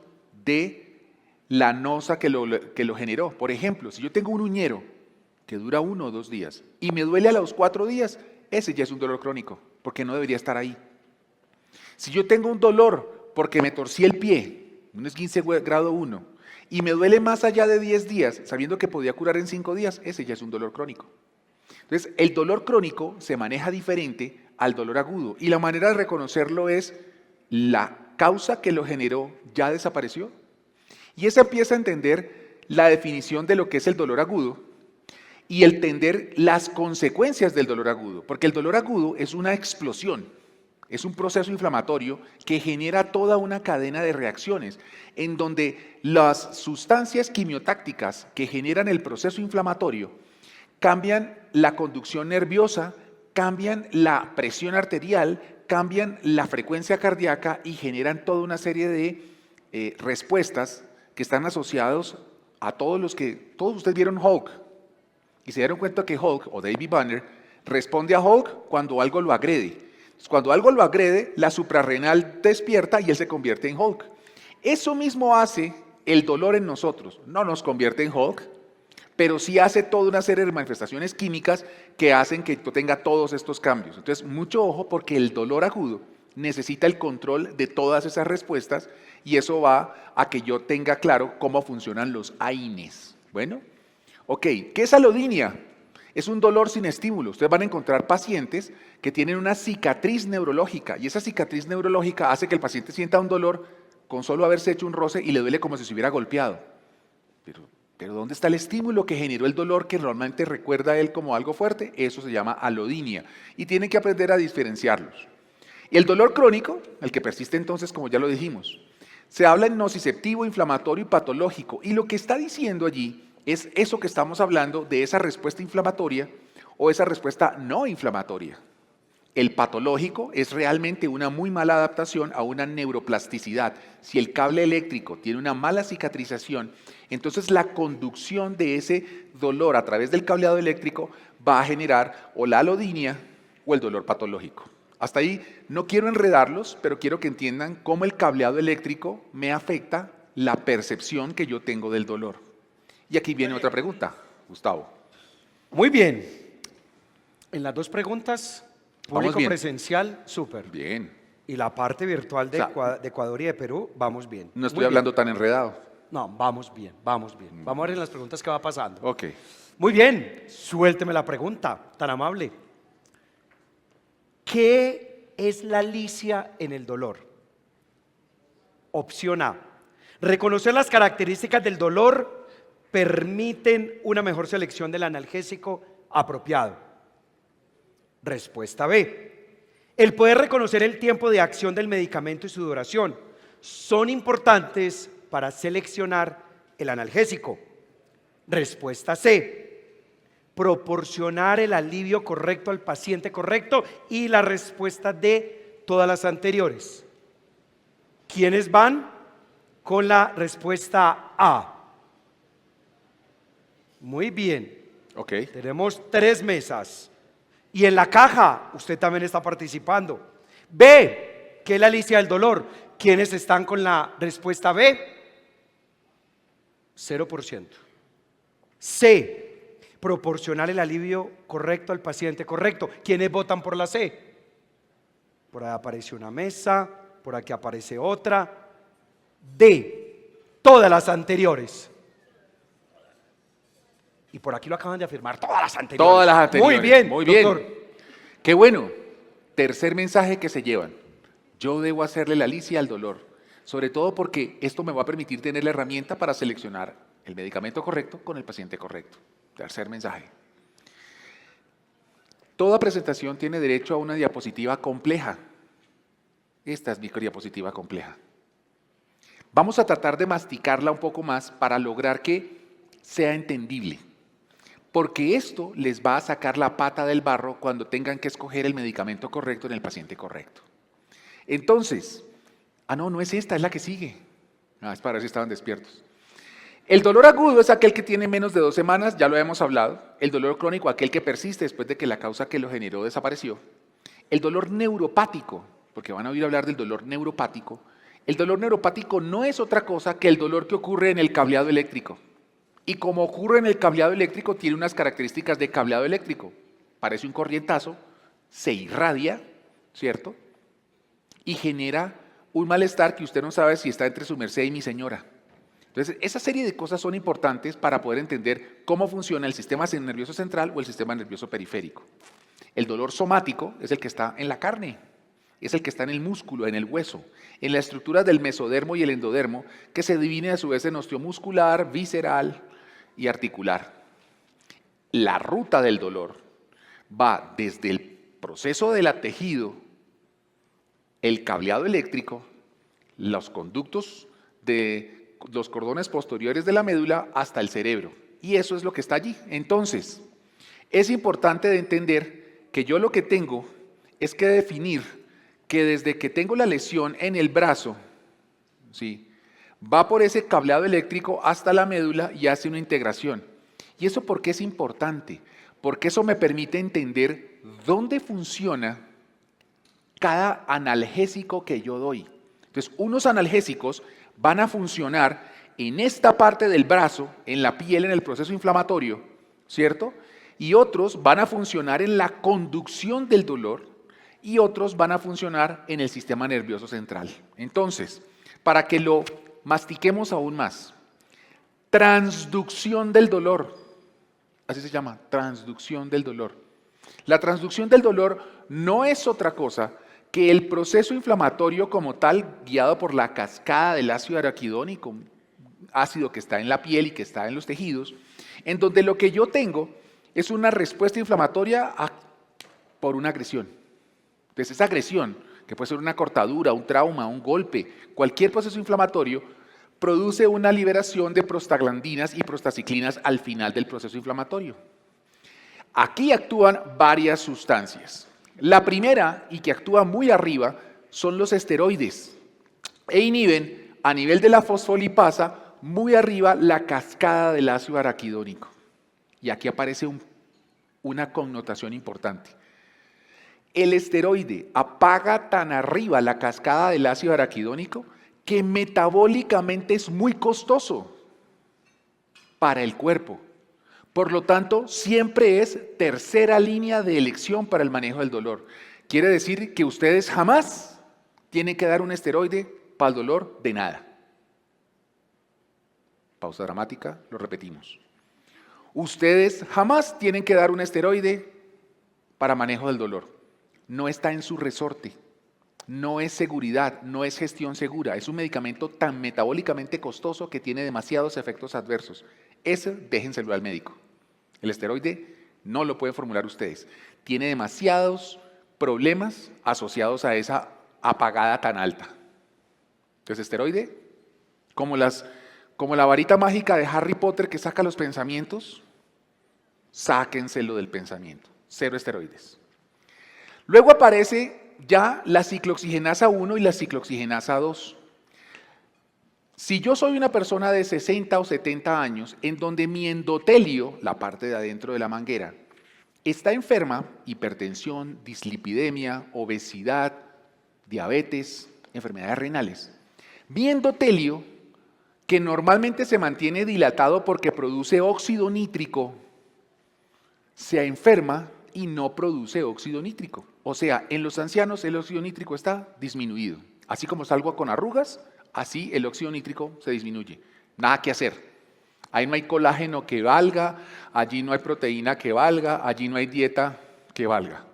de la nosa que lo generó. Por ejemplo, si yo tengo un uñero que dura 1 o 2 días y me duele a los 4 días, ese ya es un dolor crónico, porque no debería estar ahí. Si yo tengo un dolor porque me torcí el pie, un esguince grado 1, y me duele más allá de 10 días, sabiendo que podía curar en 5 días, ese ya es un dolor crónico. Entonces, el dolor crónico se maneja diferente al dolor agudo, y la manera de reconocerlo es la causa que lo generó ya desapareció. Y eso empieza a entender la definición de lo que es el dolor agudo y entender las consecuencias del dolor agudo, porque el dolor agudo es una explosión. Es un proceso inflamatorio que genera toda una cadena de reacciones en donde las sustancias quimiotácticas que generan el proceso inflamatorio cambian la conducción nerviosa, cambian la presión arterial, cambian la frecuencia cardíaca y generan toda una serie de respuestas que están asociados a todos ustedes vieron Hulk y se dieron cuenta que Hulk o David Banner responde a Hulk cuando algo lo agrede. Cuando algo lo agrede, la suprarrenal despierta y él se convierte en Hulk. Eso mismo hace el dolor en nosotros. No nos convierte en Hulk, pero sí hace toda una serie de manifestaciones químicas que hacen que tenga todos estos cambios. Entonces, mucho ojo porque el dolor agudo necesita el control de todas esas respuestas y eso va a que yo tenga claro cómo funcionan los AINES. Bueno, ok, ¿qué es alodinia? Es un dolor sin estímulo. Ustedes van a encontrar pacientes que tienen una cicatriz neurológica y esa cicatriz neurológica hace que el paciente sienta un dolor con solo haberse hecho un roce y le duele como si se hubiera golpeado. Pero ¿dónde está el estímulo que generó el dolor que normalmente recuerda a él como algo fuerte? Eso se llama alodinia y tienen que aprender a diferenciarlos. Y el dolor crónico, el que persiste entonces, como ya lo dijimos, se habla en nociceptivo, inflamatorio y patológico y lo que está diciendo allí es eso que estamos hablando de esa respuesta inflamatoria o esa respuesta no inflamatoria. El patológico es realmente una muy mala adaptación a una neuroplasticidad. Si el cable eléctrico tiene una mala cicatrización, entonces la conducción de ese dolor a través del cableado eléctrico va a generar o la alodinia o el dolor patológico. Hasta ahí no quiero enredarlos, pero quiero que entiendan cómo el cableado eléctrico me afecta la percepción que yo tengo del dolor. Y aquí viene otra pregunta, Gustavo. Muy bien. En las 2 preguntas, Vamos público bien. presencial, súper. Bien. Y la parte virtual de, O sea, de Ecuador y de Perú, vamos bien. No estoy Muy hablando bien. tan enredado. No, vamos bien, vamos bien. Vamos a ver en las preguntas qué va pasando. Ok. Muy bien, suélteme la pregunta, tan amable. ¿Qué es la licia en el dolor? Opción A, reconocer las características del dolor permiten una mejor selección del analgésico apropiado? Respuesta B. El poder reconocer el tiempo de acción del medicamento y su duración son importantes para seleccionar el analgésico. Respuesta C. Proporcionar el alivio correcto al paciente correcto. Y la respuesta D, todas las anteriores. ¿Quiénes van con la respuesta A? Muy bien. Ok. Tenemos 3 mesas. Y en la caja usted también está participando. B, ¿qué es la lista del dolor? ¿Quiénes están con la respuesta B? 0%. C, proporcionar el alivio correcto al paciente correcto. ¿Quiénes votan por la C? Por ahí aparece una mesa, por aquí aparece otra. D, todas las anteriores. Y por aquí lo acaban de afirmar, todas las anteriores. Todas las anteriores. Muy bien, muy bien. doctor. Qué bueno. Tercer mensaje que se llevan. Yo debo hacerle la licia al dolor, sobre todo porque esto me va a permitir tener la herramienta para seleccionar el medicamento correcto con el paciente correcto. Tercer mensaje. Toda presentación tiene derecho a una diapositiva compleja. Esta es mi diapositiva compleja. Vamos a tratar de masticarla un poco más para lograr que sea entendible. Porque esto les va a sacar la pata del barro cuando tengan que escoger el medicamento correcto en el paciente correcto. Entonces, no es esta, es la que sigue. Es para ver si estaban despiertos. El dolor agudo es aquel que tiene menos de 2 semanas, ya lo hemos hablado. El dolor crónico, aquel que persiste después de que la causa que lo generó desapareció. El dolor neuropático, porque van a oír hablar del dolor neuropático. El dolor neuropático no es otra cosa que el dolor que ocurre en el cableado eléctrico. Y como ocurre en el cableado eléctrico, tiene unas características de cableado eléctrico. Parece un corrientazo, se irradia, ¿cierto? Y genera un malestar que usted no sabe si está entre su merced y mi señora. Entonces, esa serie de cosas son importantes para poder entender cómo funciona el sistema nervioso central o el sistema nervioso periférico. El dolor somático es el que está en la carne, es el que está en el músculo, en el hueso, en la estructura del mesodermo y el endodermo, que se divide a su vez en osteomuscular, visceral y articular. La ruta del dolor va desde el proceso del tejido, el cableado eléctrico, los conductos de los cordones posteriores de la médula hasta el cerebro. Y eso es lo que está allí. Entonces, es importante de entender que yo lo que tengo es que definir que desde que tengo la lesión en el brazo, ¿sí?, va por ese cableado eléctrico hasta la médula y hace una integración. ¿Y eso por qué es importante? Porque eso me permite entender dónde funciona cada analgésico que yo doy. Entonces, unos analgésicos van a funcionar en esta parte del brazo, en la piel, en el proceso inflamatorio, ¿cierto? Y otros van a funcionar en la conducción del dolor y otros van a funcionar en el sistema nervioso central. Entonces, para que lo mastiquemos aún más, transducción del dolor, así se llama, transducción del dolor. La transducción del dolor no es otra cosa que el proceso inflamatorio como tal, guiado por la cascada del ácido araquidónico, ácido que está en la piel y que está en los tejidos, en donde lo que yo tengo es una respuesta inflamatoria por una agresión. Entonces, esa agresión, que puede ser una cortadura, un trauma, un golpe, cualquier proceso inflamatorio, produce una liberación de prostaglandinas y prostaciclinas al final del proceso inflamatorio. Aquí actúan varias sustancias. La primera, y que actúa muy arriba, son los esteroides e inhiben a nivel de la fosfolipasa muy arriba la cascada del ácido araquidónico. Y aquí aparece una connotación importante. El esteroide apaga tan arriba la cascada del ácido araquidónico que metabólicamente es muy costoso para el cuerpo. Por lo tanto, siempre es tercera línea de elección para el manejo del dolor. Quiere decir que ustedes jamás tienen que dar un esteroide para el dolor de nada. Pausa dramática, lo repetimos. Ustedes jamás tienen que dar un esteroide para manejo del dolor. No está en su resorte. No es seguridad, no es gestión segura. Es un medicamento tan metabólicamente costoso que tiene demasiados efectos adversos. Eso déjenselo al médico. El esteroide no lo pueden formular ustedes. Tiene demasiados problemas asociados a esa apagada tan alta. Entonces, esteroide, como la varita mágica de Harry Potter que saca los pensamientos, sáquenselo del pensamiento. 0 esteroides. Luego aparece ya la ciclooxigenasa 1 y la ciclooxigenasa 2. Si yo soy una persona de 60 o 70 años, en donde mi endotelio, la parte de adentro de la manguera, está enferma, hipertensión, dislipidemia, obesidad, diabetes, enfermedades renales, mi endotelio, que normalmente se mantiene dilatado porque produce óxido nítrico, se enferma y no produce óxido nítrico. O sea, en los ancianos el óxido nítrico está disminuido. Así como salgo con arrugas, así el óxido nítrico se disminuye. Nada que hacer. Ahí no hay colágeno que valga, allí no hay proteína que valga, allí no hay dieta que valga.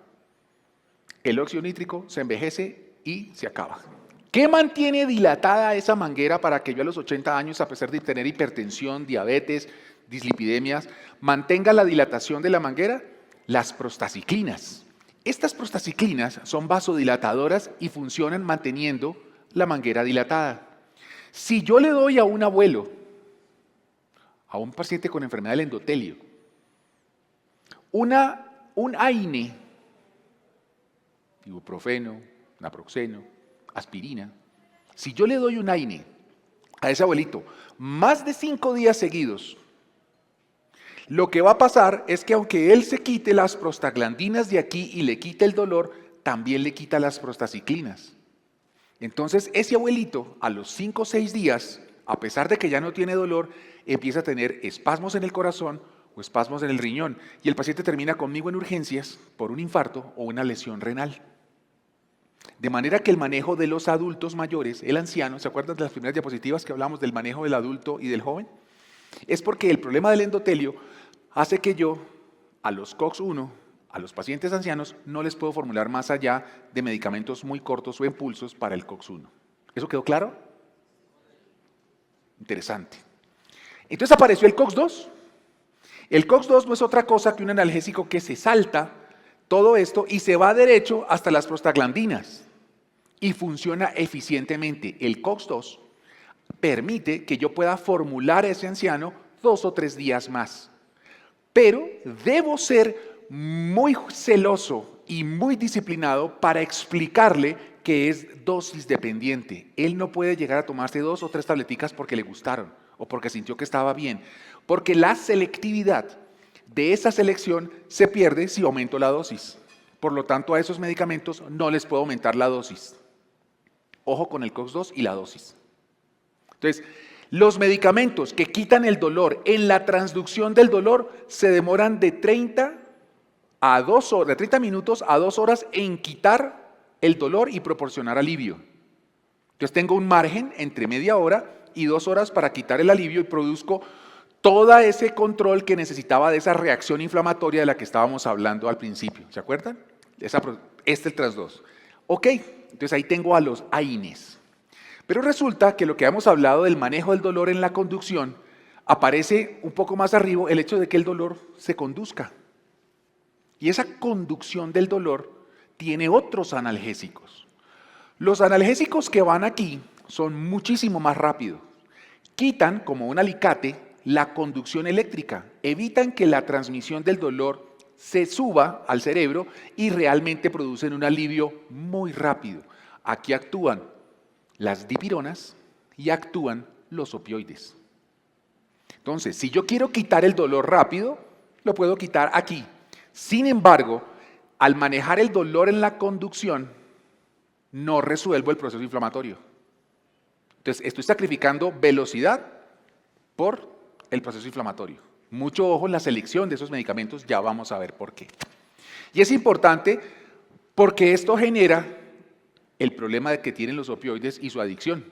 El óxido nítrico se envejece y se acaba. ¿Qué mantiene dilatada esa manguera para que yo a los 80 años, a pesar de tener hipertensión, diabetes, dislipidemias, mantenga la dilatación de la manguera? Las prostaciclinas. Estas prostaciclinas son vasodilatadoras y funcionan manteniendo la manguera dilatada. Si yo le doy a un abuelo, a un paciente con enfermedad del endotelio, un AINE, ibuprofeno, naproxeno, aspirina, si yo le doy un AINE a ese abuelito más de 5 días seguidos, lo que va a pasar es que aunque él se quite las prostaglandinas de aquí y le quite el dolor, también le quita las prostaciclinas. Entonces ese abuelito a los 5 o 6 días, a pesar de que ya no tiene dolor, empieza a tener espasmos en el corazón o espasmos en el riñón y el paciente termina conmigo en urgencias por un infarto o una lesión renal. De manera que el manejo de los adultos mayores, el anciano, ¿se acuerdan de las primeras diapositivas que hablamos del manejo del adulto y del joven? Es porque el problema del endotelio hace que yo, a los COX-1, a los pacientes ancianos, no les puedo formular más allá de medicamentos muy cortos o impulsos para el COX-1. ¿Eso quedó claro? Interesante. Entonces apareció el COX-2. El COX-2 no es otra cosa que un analgésico que se salta todo esto y se va derecho hasta las prostaglandinas y funciona eficientemente. El COX-2 permite que yo pueda formular a ese anciano 2 o 3 días más. Pero debo ser muy celoso y muy disciplinado para explicarle que es dosis dependiente. Él no puede llegar a tomarse 2 o 3 tableticas porque le gustaron o porque sintió que estaba bien. Porque la selectividad de esa selección se pierde si aumento la dosis. Por lo tanto, a esos medicamentos no les puedo aumentar la dosis. Ojo con el COX-2 y la dosis. Entonces, los medicamentos que quitan el dolor en la transducción del dolor se demoran de 30 minutos a 2 horas en quitar el dolor y proporcionar alivio. Entonces tengo un margen entre media hora y 2 horas para quitar el alivio y produzco todo ese control que necesitaba de esa reacción inflamatoria de la que estábamos hablando al principio. ¿Se acuerdan? Este es el TRAS2. Ok, entonces ahí tengo a los AINES. Pero resulta que lo que hemos hablado del manejo del dolor en la conducción, aparece un poco más arriba el hecho de que el dolor se conduzca. Y esa conducción del dolor tiene otros analgésicos. Los analgésicos que van aquí son muchísimo más rápidos. Quitan, como un alicate, la conducción eléctrica. Evitan que la transmisión del dolor se suba al cerebro y realmente producen un alivio muy rápido. Aquí actúan las dipironas y actúan los opioides. Entonces, si yo quiero quitar el dolor rápido, lo puedo quitar aquí. Sin embargo, al manejar el dolor en la conducción, no resuelvo el proceso inflamatorio. Entonces, estoy sacrificando velocidad por el proceso inflamatorio. Mucho ojo en la selección de esos medicamentos, ya vamos a ver por qué. Y es importante porque esto genera el problema de que tienen los opioides y su adicción.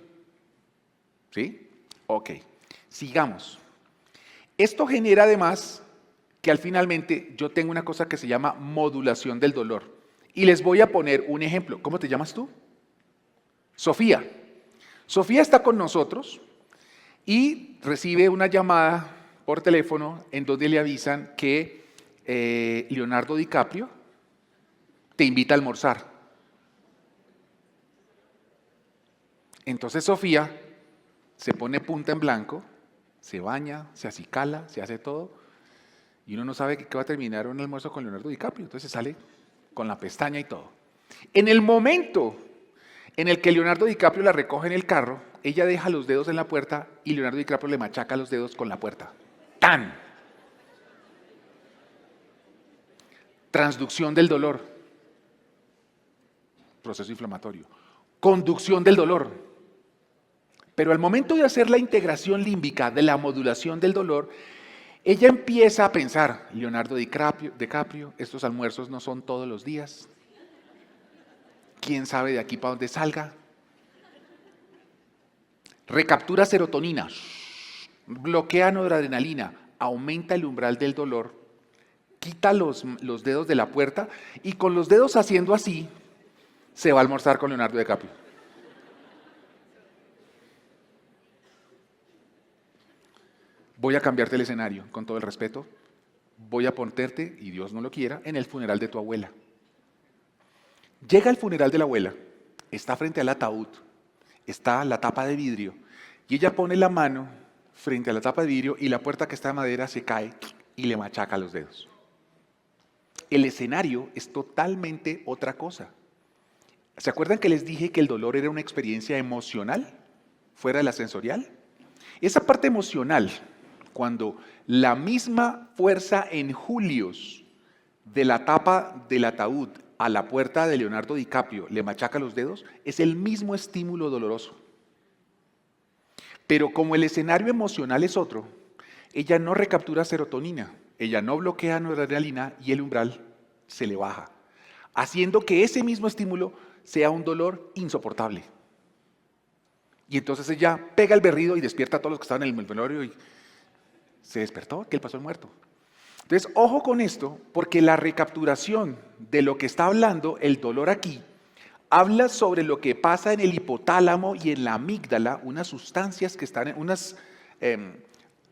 ¿Sí? Ok, sigamos. Esto genera además que al finalmente yo tengo una cosa que se llama modulación del dolor. Y les voy a poner un ejemplo. ¿Cómo te llamas tú? Sofía. Sofía está con nosotros y recibe una llamada por teléfono en donde le avisan que Leonardo DiCaprio te invita a almorzar. Entonces Sofía se pone punta en blanco, se baña, se acicala, se hace todo, y uno no sabe que va a terminar un almuerzo con Leonardo DiCaprio. Entonces sale con la pestaña y todo. En el momento en el que Leonardo DiCaprio la recoge en el carro, ella deja los dedos en la puerta y Leonardo DiCaprio le machaca los dedos con la puerta. ¡Tan! Transducción del dolor. Proceso inflamatorio. Conducción del dolor. Pero al momento de hacer la integración límbica de la modulación del dolor, ella empieza a pensar, Leonardo DiCaprio, estos almuerzos no son todos los días. ¿Quién sabe de aquí para dónde salga? Recaptura serotonina, bloquea noradrenalina, aumenta el umbral del dolor, quita los dedos de la puerta y con los dedos haciendo así, se va a almorzar con Leonardo DiCaprio. Voy a cambiarte el escenario, con todo el respeto. Voy a ponerte, y Dios no lo quiera, en el funeral de tu abuela. Llega al funeral de la abuela, está frente al ataúd, está la tapa de vidrio, y ella pone la mano frente a la tapa de vidrio y la puerta que está de madera se cae y le machaca los dedos. El escenario es totalmente otra cosa. ¿Se acuerdan que les dije que el dolor era una experiencia emocional, fuera de la sensorial? Esa parte emocional, cuando la misma fuerza en julios de la tapa del ataúd a la puerta de Leonardo DiCaprio le machaca los dedos, es el mismo estímulo doloroso. Pero como el escenario emocional es otro, ella no recaptura serotonina, ella no bloquea noradrenalina y el umbral se le baja, haciendo que ese mismo estímulo sea un dolor insoportable. Y entonces ella pega el berrido y despierta a todos los que estaban en el velorio y se despertó, que él pasó el muerto. Entonces, ojo con esto, porque la recapturación de lo que está hablando el dolor aquí, habla sobre lo que pasa en el hipotálamo y en la amígdala, unas sustancias que están en unas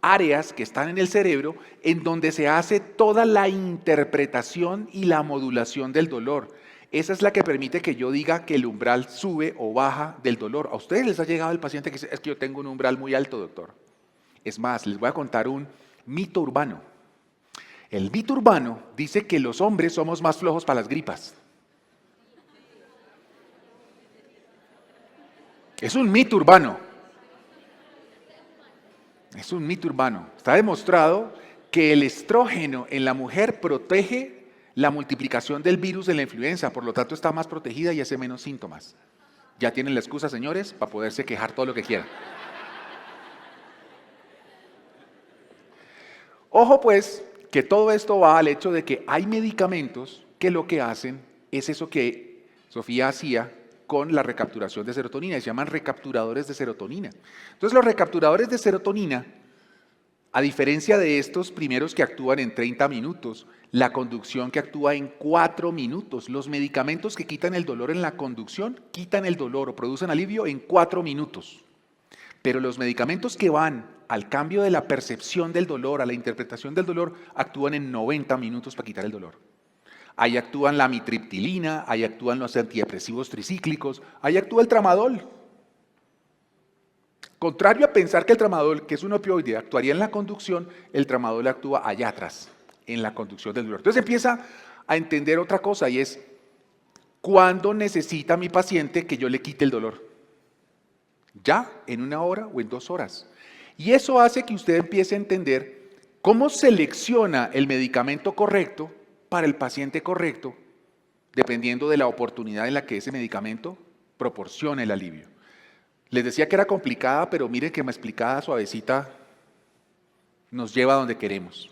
áreas que están en el cerebro, en donde se hace toda la interpretación y la modulación del dolor. Esa es la que permite que yo diga que el umbral sube o baja del dolor. ¿A ustedes les ha llegado el paciente que dice, es que yo tengo un umbral muy alto, doctor? Es más, les voy a contar un mito urbano. El mito urbano dice que los hombres somos más flojos para las gripas. Es un mito urbano. Es un mito urbano. Está demostrado que el estrógeno en la mujer protege la multiplicación del virus de la influenza, por lo tanto está más protegida y hace menos síntomas. Ya tienen la excusa, señores, para poderse quejar todo lo que quieran. Ojo pues, que todo esto va al hecho de que hay medicamentos que lo que hacen es eso que Sofía hacía con la recapturación de serotonina, y se llaman recapturadores de serotonina. Entonces los recapturadores de serotonina, a diferencia de estos primeros que actúan en 30 minutos, la conducción que actúa en 4 minutos, los medicamentos que quitan el dolor en la conducción, quitan el dolor o producen alivio en 4 minutos. Pero los medicamentos que van al cambio de la percepción del dolor, a la interpretación del dolor, actúan en 90 minutos para quitar el dolor. Ahí actúan la amitriptilina, ahí actúan los antidepresivos tricíclicos, ahí actúa el tramadol. Contrario a pensar que el tramadol, que es un opioide, actuaría en la conducción, el tramadol actúa allá atrás, en la conducción del dolor. Entonces empieza a entender otra cosa y es, ¿cuándo necesita mi paciente que yo le quite el dolor? ¿Ya? ¿En 1 hora o en 2 horas? Y eso hace que usted empiece a entender cómo selecciona el medicamento correcto para el paciente correcto, dependiendo de la oportunidad en la que ese medicamento proporciona el alivio. Les decía que era complicada, pero miren que más explicada, suavecita, nos lleva a donde queremos.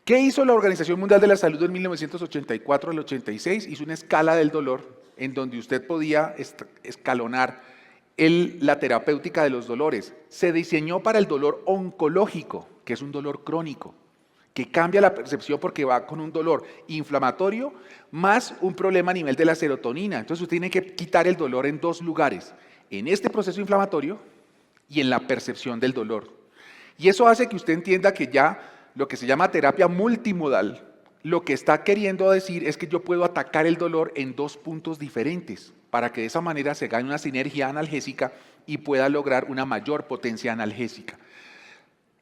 ¿Qué hizo la Organización Mundial de la Salud en 1984 al 86? Hizo una escala del dolor en donde usted podía escalonar la terapéutica de los dolores. Se diseñó para el dolor oncológico, que es un dolor crónico, que cambia la percepción porque va con un dolor inflamatorio más un problema a nivel de la serotonina. Entonces usted tiene que quitar el dolor en 2 lugares, en este proceso inflamatorio y en la percepción del dolor. Y eso hace que usted entienda que ya lo que se llama terapia multimodal, lo que está queriendo decir es que yo puedo atacar el dolor en dos puntos diferentes, para que de esa manera se gane una sinergia analgésica y pueda lograr una mayor potencia analgésica.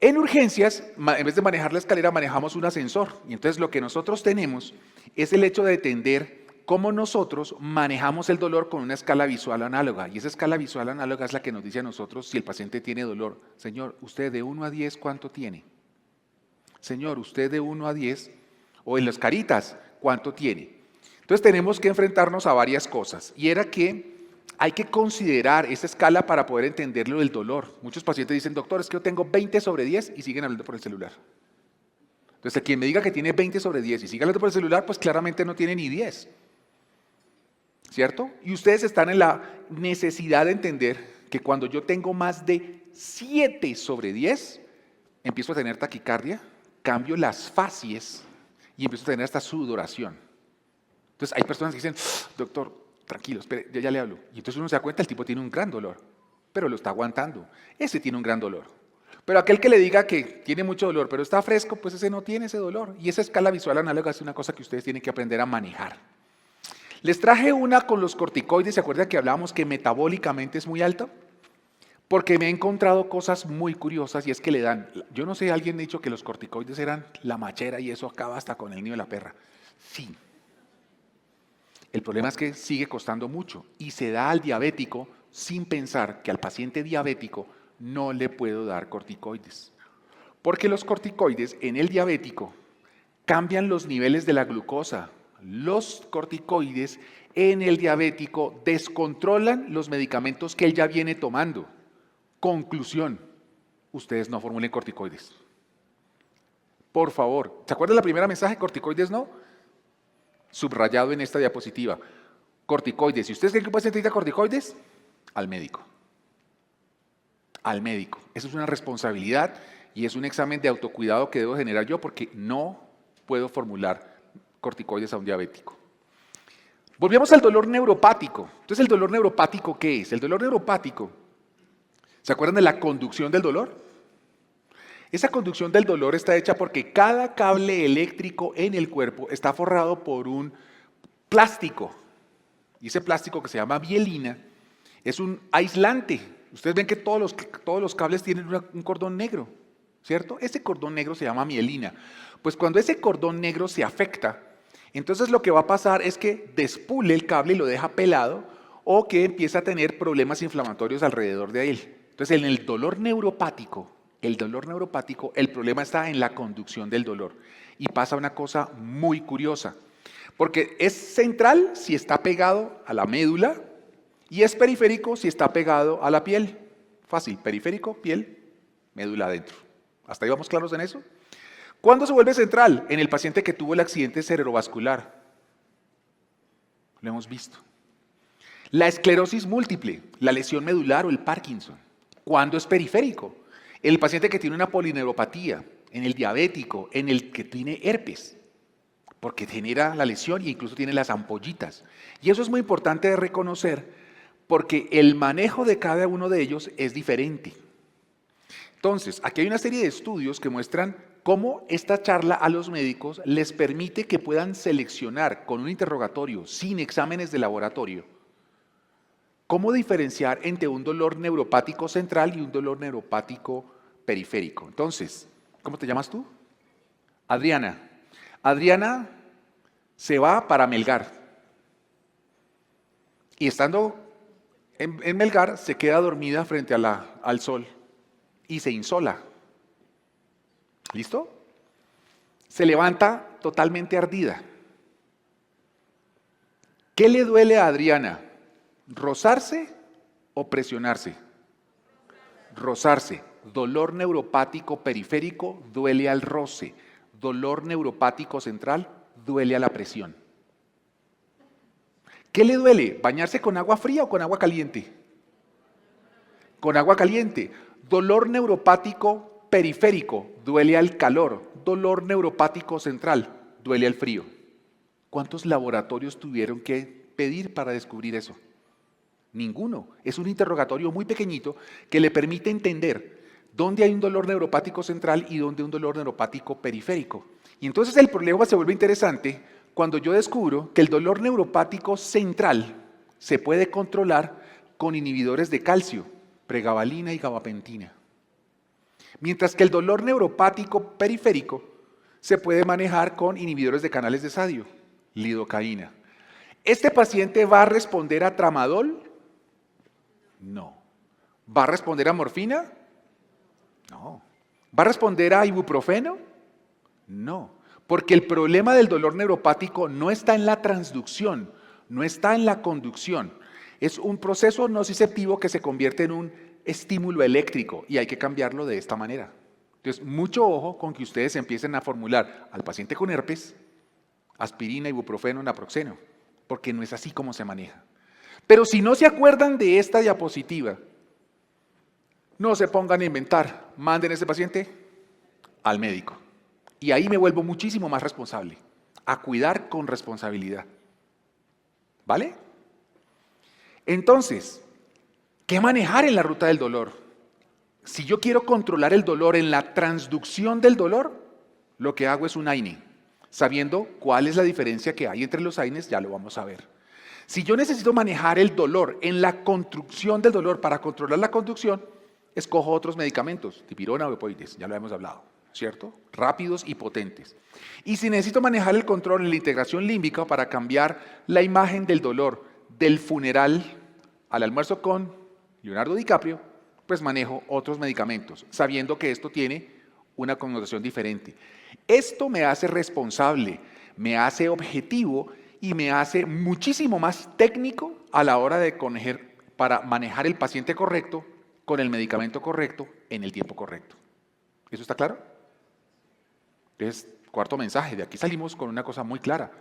En urgencias, en vez de manejar la escalera, manejamos un ascensor. Y entonces lo que nosotros tenemos es el hecho de entender cómo nosotros manejamos el dolor con una escala visual análoga. Y esa escala visual análoga es la que nos dice a nosotros si el paciente tiene dolor. Señor, usted de 1 a 10, ¿cuánto tiene? Señor, usted de 1 a 10, o en las caritas, ¿cuánto tiene? Entonces tenemos que enfrentarnos a varias cosas. Y era que hay que considerar esa escala para poder entender lo del dolor. Muchos pacientes dicen, doctor, es que yo tengo 20 sobre 10 y siguen hablando por el celular. Entonces, quien me diga que tiene 20 sobre 10 y sigue hablando por el celular, pues claramente no tiene ni 10. ¿Cierto? Y ustedes están en la necesidad de entender que cuando yo tengo más de 7 sobre 10, empiezo a tener taquicardia, cambio las facies y empiezo a tener esta sudoración. Entonces, hay personas que dicen, doctor, tranquilo, espere, ya le hablo. Y entonces uno se da cuenta, el tipo tiene un gran dolor, pero lo está aguantando. Ese tiene un gran dolor. Pero aquel que le diga que tiene mucho dolor, pero está fresco, pues ese no tiene ese dolor. Y esa escala visual análoga es una cosa que ustedes tienen que aprender a manejar. Les traje una con los corticoides. ¿Se acuerdan que hablábamos que metabólicamente es muy alto? Porque me he encontrado cosas muy curiosas y es que le dan, yo no sé, alguien ha dicho que los corticoides eran la machera y eso acaba hasta con el niño de la perra. Sí. El problema es que sigue costando mucho y se da al diabético sin pensar que al paciente diabético no le puedo dar corticoides. Porque los corticoides en el diabético cambian los niveles de la glucosa. Los corticoides en el diabético descontrolan los medicamentos que él ya viene tomando. Conclusión, ustedes no formulen corticoides. Por favor, ¿se acuerdan la primera mensaje? Corticoides no. Subrayado en esta diapositiva. Corticoides. Si ustedes creen que un paciente necesita corticoides, al médico. Al médico. Eso es una responsabilidad y es un examen de autocuidado que debo generar yo porque no puedo formular corticoides a un diabético. Volvemos al dolor neuropático. Entonces, ¿el dolor neuropático qué es? El dolor neuropático, ¿se acuerdan de la conducción del dolor? Esa conducción del dolor está hecha porque cada cable eléctrico en el cuerpo está forrado por un plástico. Y ese plástico que se llama mielina es un aislante. Ustedes ven que todos los cables tienen un cordón negro, ¿cierto? Ese cordón negro se llama mielina. Pues cuando ese cordón negro se afecta, entonces lo que va a pasar es que despule el cable y lo deja pelado o que empieza a tener problemas inflamatorios alrededor de él. Entonces en el dolor neuropático, el problema está en la conducción del dolor. Y pasa una cosa muy curiosa, porque es central si está pegado a la médula y es periférico si está pegado a la piel. Fácil, periférico, piel, médula adentro. ¿Hasta ahí vamos claros en eso? ¿Cuándo se vuelve central? En el paciente que tuvo el accidente cerebrovascular. Lo hemos visto. La esclerosis múltiple, la lesión medular o el Parkinson. ¿Cuándo es periférico? El paciente que tiene una polineuropatía, en el diabético, en el que tiene herpes, porque genera la lesión e incluso tiene las ampollitas. Y eso es muy importante de reconocer porque el manejo de cada uno de ellos es diferente. Entonces, aquí hay una serie de estudios que muestran cómo esta charla a los médicos les permite que puedan seleccionar con un interrogatorio, sin exámenes de laboratorio, cómo diferenciar entre un dolor neuropático central y un dolor neuropático periférico. Entonces, ¿cómo te llamas tú? Adriana. Adriana se va para Melgar. Y estando en Melgar, se queda dormida frente al sol y se insola. ¿Listo? Se levanta totalmente ardida. ¿Qué le duele a Adriana? ¿Rozarse o presionarse? Rozarse. Dolor neuropático periférico duele al roce. Dolor neuropático central duele a la presión. ¿Qué le duele? ¿Bañarse con agua fría o con agua caliente? Con agua caliente. Dolor neuropático periférico duele al calor. Dolor neuropático central duele al frío. ¿Cuántos laboratorios tuvieron que pedir para descubrir eso? Ninguno. Es un interrogatorio muy pequeñito que le permite entender dónde hay un dolor neuropático central y dónde hay un dolor neuropático periférico. Y entonces el problema se vuelve interesante cuando yo descubro que el dolor neuropático central se puede controlar con inhibidores de calcio, pregabalina y gabapentina. Mientras que el dolor neuropático periférico se puede manejar con inhibidores de canales de sodio, lidocaína. ¿Este paciente va a responder a tramadol? No. ¿Va a responder a morfina? No. ¿Va a responder a ibuprofeno? No. Porque el problema del dolor neuropático no está en la transducción, no está en la conducción. Es un proceso nociceptivo que se convierte en un estímulo eléctrico y hay que cambiarlo de esta manera. Entonces, mucho ojo con que ustedes empiecen a formular al paciente con herpes aspirina, ibuprofeno, naproxeno, porque no es así como se maneja. Pero si no se acuerdan de esta diapositiva, no se pongan a inventar, manden a ese paciente al médico. Y ahí me vuelvo muchísimo más responsable, a cuidar con responsabilidad. ¿Vale? Entonces, ¿qué manejar en la ruta del dolor? Si yo quiero controlar el dolor en la transducción del dolor, lo que hago es un AINE. Sabiendo cuál es la diferencia que hay entre los AINES, ya lo vamos a ver. Si yo necesito manejar el dolor en la construcción del dolor para controlar la conducción, escojo otros medicamentos, dipirona o opoides, ya lo hemos hablado, ¿cierto? Rápidos y potentes. Y si necesito manejar el control en la integración límbica para cambiar la imagen del dolor del funeral al almuerzo con Leonardo DiCaprio, pues manejo otros medicamentos, sabiendo que esto tiene una connotación diferente. Esto me hace responsable, me hace objetivo y me hace muchísimo más técnico a la hora de para manejar el paciente correcto con el medicamento correcto en el tiempo correcto. ¿Eso está claro? Entonces, cuarto mensaje, de aquí salimos con una cosa muy clara.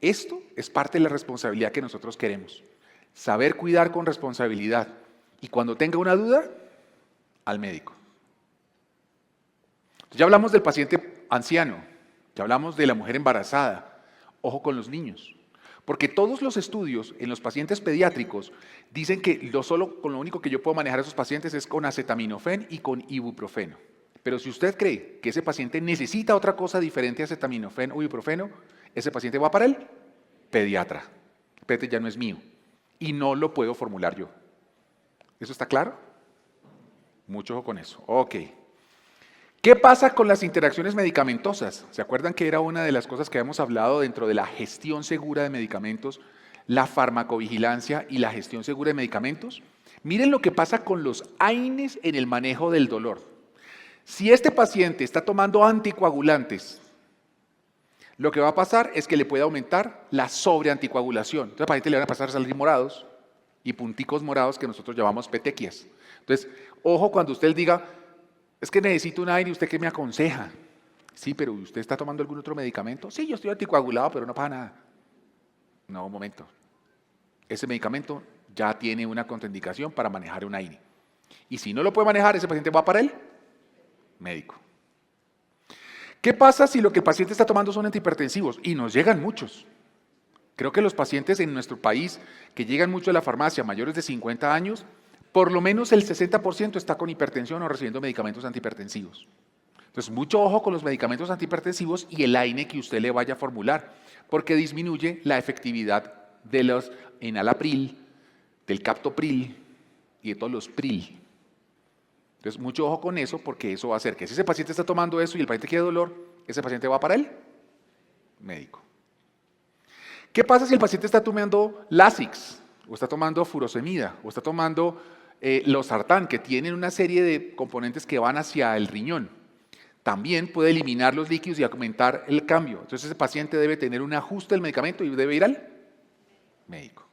Esto es parte de la responsabilidad que nosotros queremos. Saber cuidar con responsabilidad. Y cuando tenga una duda, al médico. Ya hablamos del paciente anciano, ya hablamos de la mujer embarazada. Ojo con los niños. Porque todos los estudios en los pacientes pediátricos dicen que con lo único que yo puedo manejar a esos pacientes es con acetaminofén y con ibuprofeno. Pero si usted cree que ese paciente necesita otra cosa diferente a acetaminofén o ibuprofeno, ese paciente va para el pediatra. El pediatra ya no es mío y no lo puedo formular yo. ¿Eso está claro? Mucho ojo con eso. Ok. ¿Qué pasa con las interacciones medicamentosas? ¿Se acuerdan que era una de las cosas que habíamos hablado dentro de la gestión segura de medicamentos, la farmacovigilancia y la gestión segura de medicamentos? Miren lo que pasa con los AINES en el manejo del dolor. Si este paciente está tomando anticoagulantes, lo que va a pasar es que le puede aumentar la sobreanticoagulación. Entonces al paciente le van a pasar a salir morados y punticos morados que nosotros llamamos petequias. Entonces, ojo cuando usted diga, es que necesito un AINE, ¿usted qué me aconseja? Sí, pero ¿usted está tomando algún otro medicamento? Sí, yo estoy anticoagulado, pero no pasa nada. No, un momento. Ese medicamento ya tiene una contraindicación para manejar un AINE. Y si no lo puede manejar, ese paciente va para el médico. ¿Qué pasa si lo que el paciente está tomando son antihipertensivos? Y nos llegan muchos. Creo que los pacientes en nuestro país que llegan mucho a la farmacia, mayores de 50 años, por lo menos el 60% está con hipertensión o recibiendo medicamentos antihipertensivos. Entonces, mucho ojo con los medicamentos antihipertensivos y el AINE que usted le vaya a formular, porque disminuye la efectividad de los enalapril, del captopril y de todos los pril. Entonces, mucho ojo con eso, porque eso va a hacer que si ese paciente está tomando eso y el paciente quiere dolor, ese paciente va para el médico. ¿Qué pasa si el paciente está tomando Lasix, o está tomando furosemida, o está tomando losartán, que tienen una serie de componentes que van hacia el riñón? También puede eliminar los líquidos y aumentar el cambio. Entonces ese paciente debe tener un ajuste del medicamento y debe ir al médico.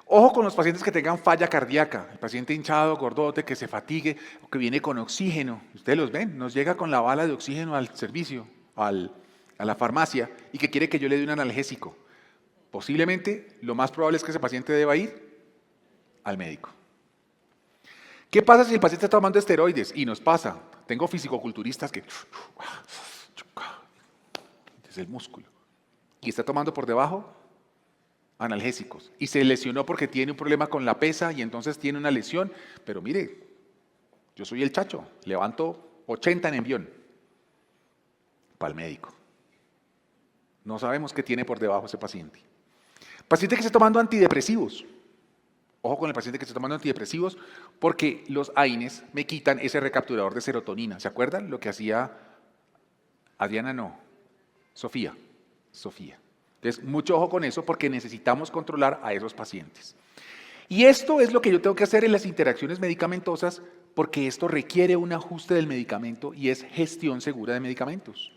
Ojo con los pacientes que tengan falla cardíaca, el paciente hinchado, gordote, que se fatigue, o que viene con oxígeno. Ustedes los ven, nos llega con la bala de oxígeno al servicio, a la farmacia, y que quiere que yo le dé un analgésico. Posiblemente, lo más probable es que ese paciente deba ir al médico. ¿Qué pasa si el paciente está tomando esteroides? Y nos pasa, tengo fisicoculturistas que es el músculo, y está tomando por debajo analgésicos, y se lesionó porque tiene un problema con la pesa y entonces tiene una lesión, pero mire, Yo soy el Chacho, levanto 80 en envión para el médico. No sabemos qué tiene por debajo ese paciente. Paciente que esté tomando antidepresivos. Ojo con el paciente que esté tomando antidepresivos porque los AINES me quitan ese recapturador de serotonina. ¿Se acuerdan lo que hacía Adriana? No, Sofía. Entonces, mucho ojo con eso porque necesitamos controlar a esos pacientes. Y esto es lo que yo tengo que hacer en las interacciones medicamentosas porque esto requiere un ajuste del medicamento y es gestión segura de medicamentos.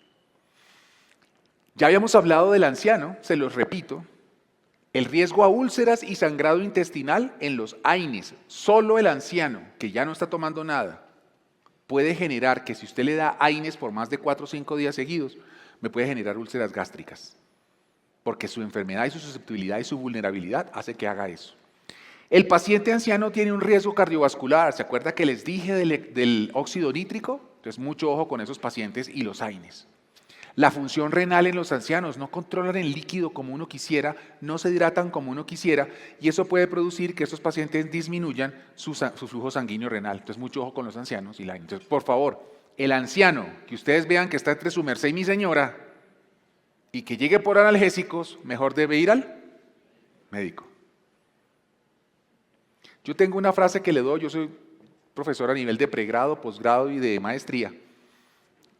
Ya habíamos hablado del anciano, se los repito, el riesgo a úlceras y sangrado intestinal en los AINES. Solo el anciano que ya no está tomando nada puede generar que si usted le da AINES por más de 4 o 5 días seguidos, me puede generar úlceras gástricas. Porque su enfermedad y su susceptibilidad y su vulnerabilidad hace que haga eso. El paciente anciano tiene un riesgo cardiovascular. ¿Se acuerda que les dije del óxido nítrico? Entonces, mucho ojo con esos pacientes y los AINES. La función renal en los ancianos no controlan el líquido como uno quisiera, no se hidratan como uno quisiera y eso puede producir que estos pacientes disminuyan su flujo sanguíneo renal. Entonces, mucho ojo con los ancianos y la. Entonces, por favor, el anciano que ustedes vean que está entre su merced y mi señora y que llegue por analgésicos, mejor debe ir al médico. Yo tengo una frase que le doy, yo soy profesor a nivel de pregrado, posgrado y de maestría.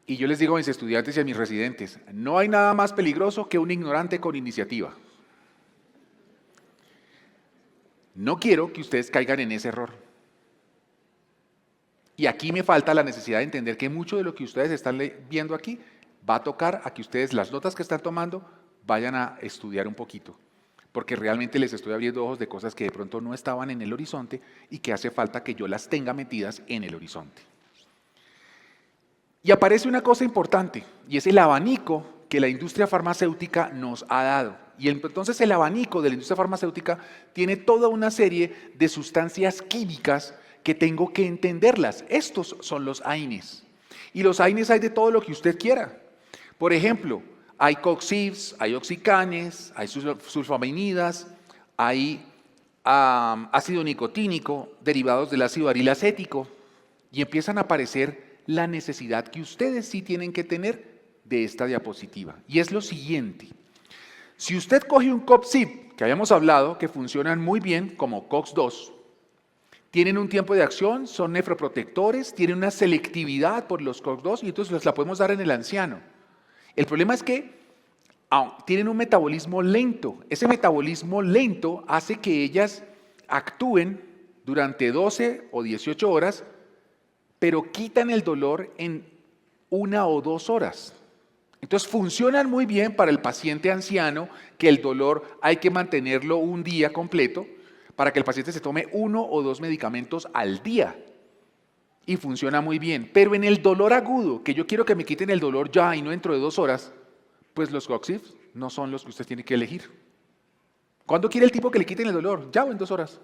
Y yo les digo a mis estudiantes y a mis residentes, no hay nada más peligroso que un ignorante con iniciativa. No quiero que ustedes caigan en ese error. Y aquí me falta la necesidad de entender que mucho de lo que ustedes están viendo aquí va a tocar a que ustedes las notas que están tomando vayan a estudiar un poquito. Porque realmente les estoy abriendo ojos de cosas que de pronto no estaban en el horizonte y que hace falta que yo las tenga metidas en el horizonte. Y aparece una cosa importante, y es el abanico que la industria farmacéutica nos ha dado. Y entonces el abanico de la industria farmacéutica tiene toda una serie de sustancias químicas que tengo que entenderlas. Estos son los AINES. Y los AINES hay de todo lo que usted quiera. Por ejemplo, hay COX-IFs, hay oxicanes, hay sulfamimidas, hay ácido nicotínico, derivados del ácido arilacético, y empiezan a aparecer la necesidad que ustedes sí tienen que tener de esta diapositiva. Y es lo siguiente. Si usted coge un COX-IF, que habíamos hablado, que funcionan muy bien como COX-2, tienen un tiempo de acción, son nefroprotectores, tienen una selectividad por los COX-2 y entonces la podemos dar en el anciano. El problema es que tienen un metabolismo lento. Ese metabolismo lento hace que ellas actúen durante 12 o 18 horas, pero quitan el dolor en 1 o 2 horas. Entonces funcionan muy bien para el paciente anciano, que el dolor hay que mantenerlo un día completo, para que el paciente se tome 1 o 2 medicamentos al día. Y funciona muy bien. Pero en el dolor agudo, que yo quiero que me quiten el dolor ya y no dentro de 2 horas, pues los COX-IFs no son los que usted tiene que elegir. ¿Cuándo quiere el tipo que le quiten el dolor? ¿Ya o en 2 horas?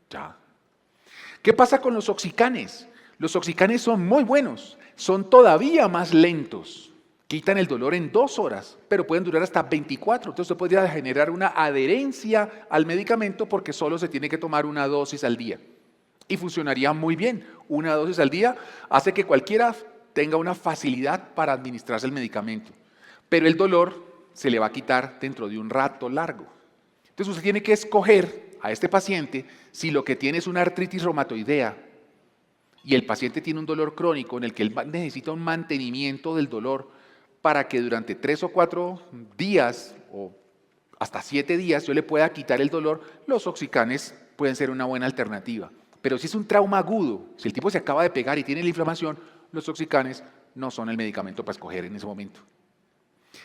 Ya. ¿Qué pasa con los oxicanes? Los oxicanes son muy buenos, son todavía más lentos. Quitan el dolor en 2 horas, pero pueden durar hasta 24. Entonces, usted podría generar una adherencia al medicamento porque solo se tiene que tomar 1 dosis al día. Y funcionaría muy bien. 1 dosis al día hace que cualquiera tenga una facilidad para administrarse el medicamento. Pero el dolor se le va a quitar dentro de un rato largo. Entonces, usted tiene que escoger a este paciente si lo que tiene es una artritis reumatoidea y el paciente tiene un dolor crónico en el que él necesita un mantenimiento del dolor para que durante 3 o 4 días o hasta 7 días yo le pueda quitar el dolor, los oxicanes pueden ser una buena alternativa. Pero si es un trauma agudo, si el tipo se acaba de pegar y tiene la inflamación, los oxicanes no son el medicamento para escoger en ese momento.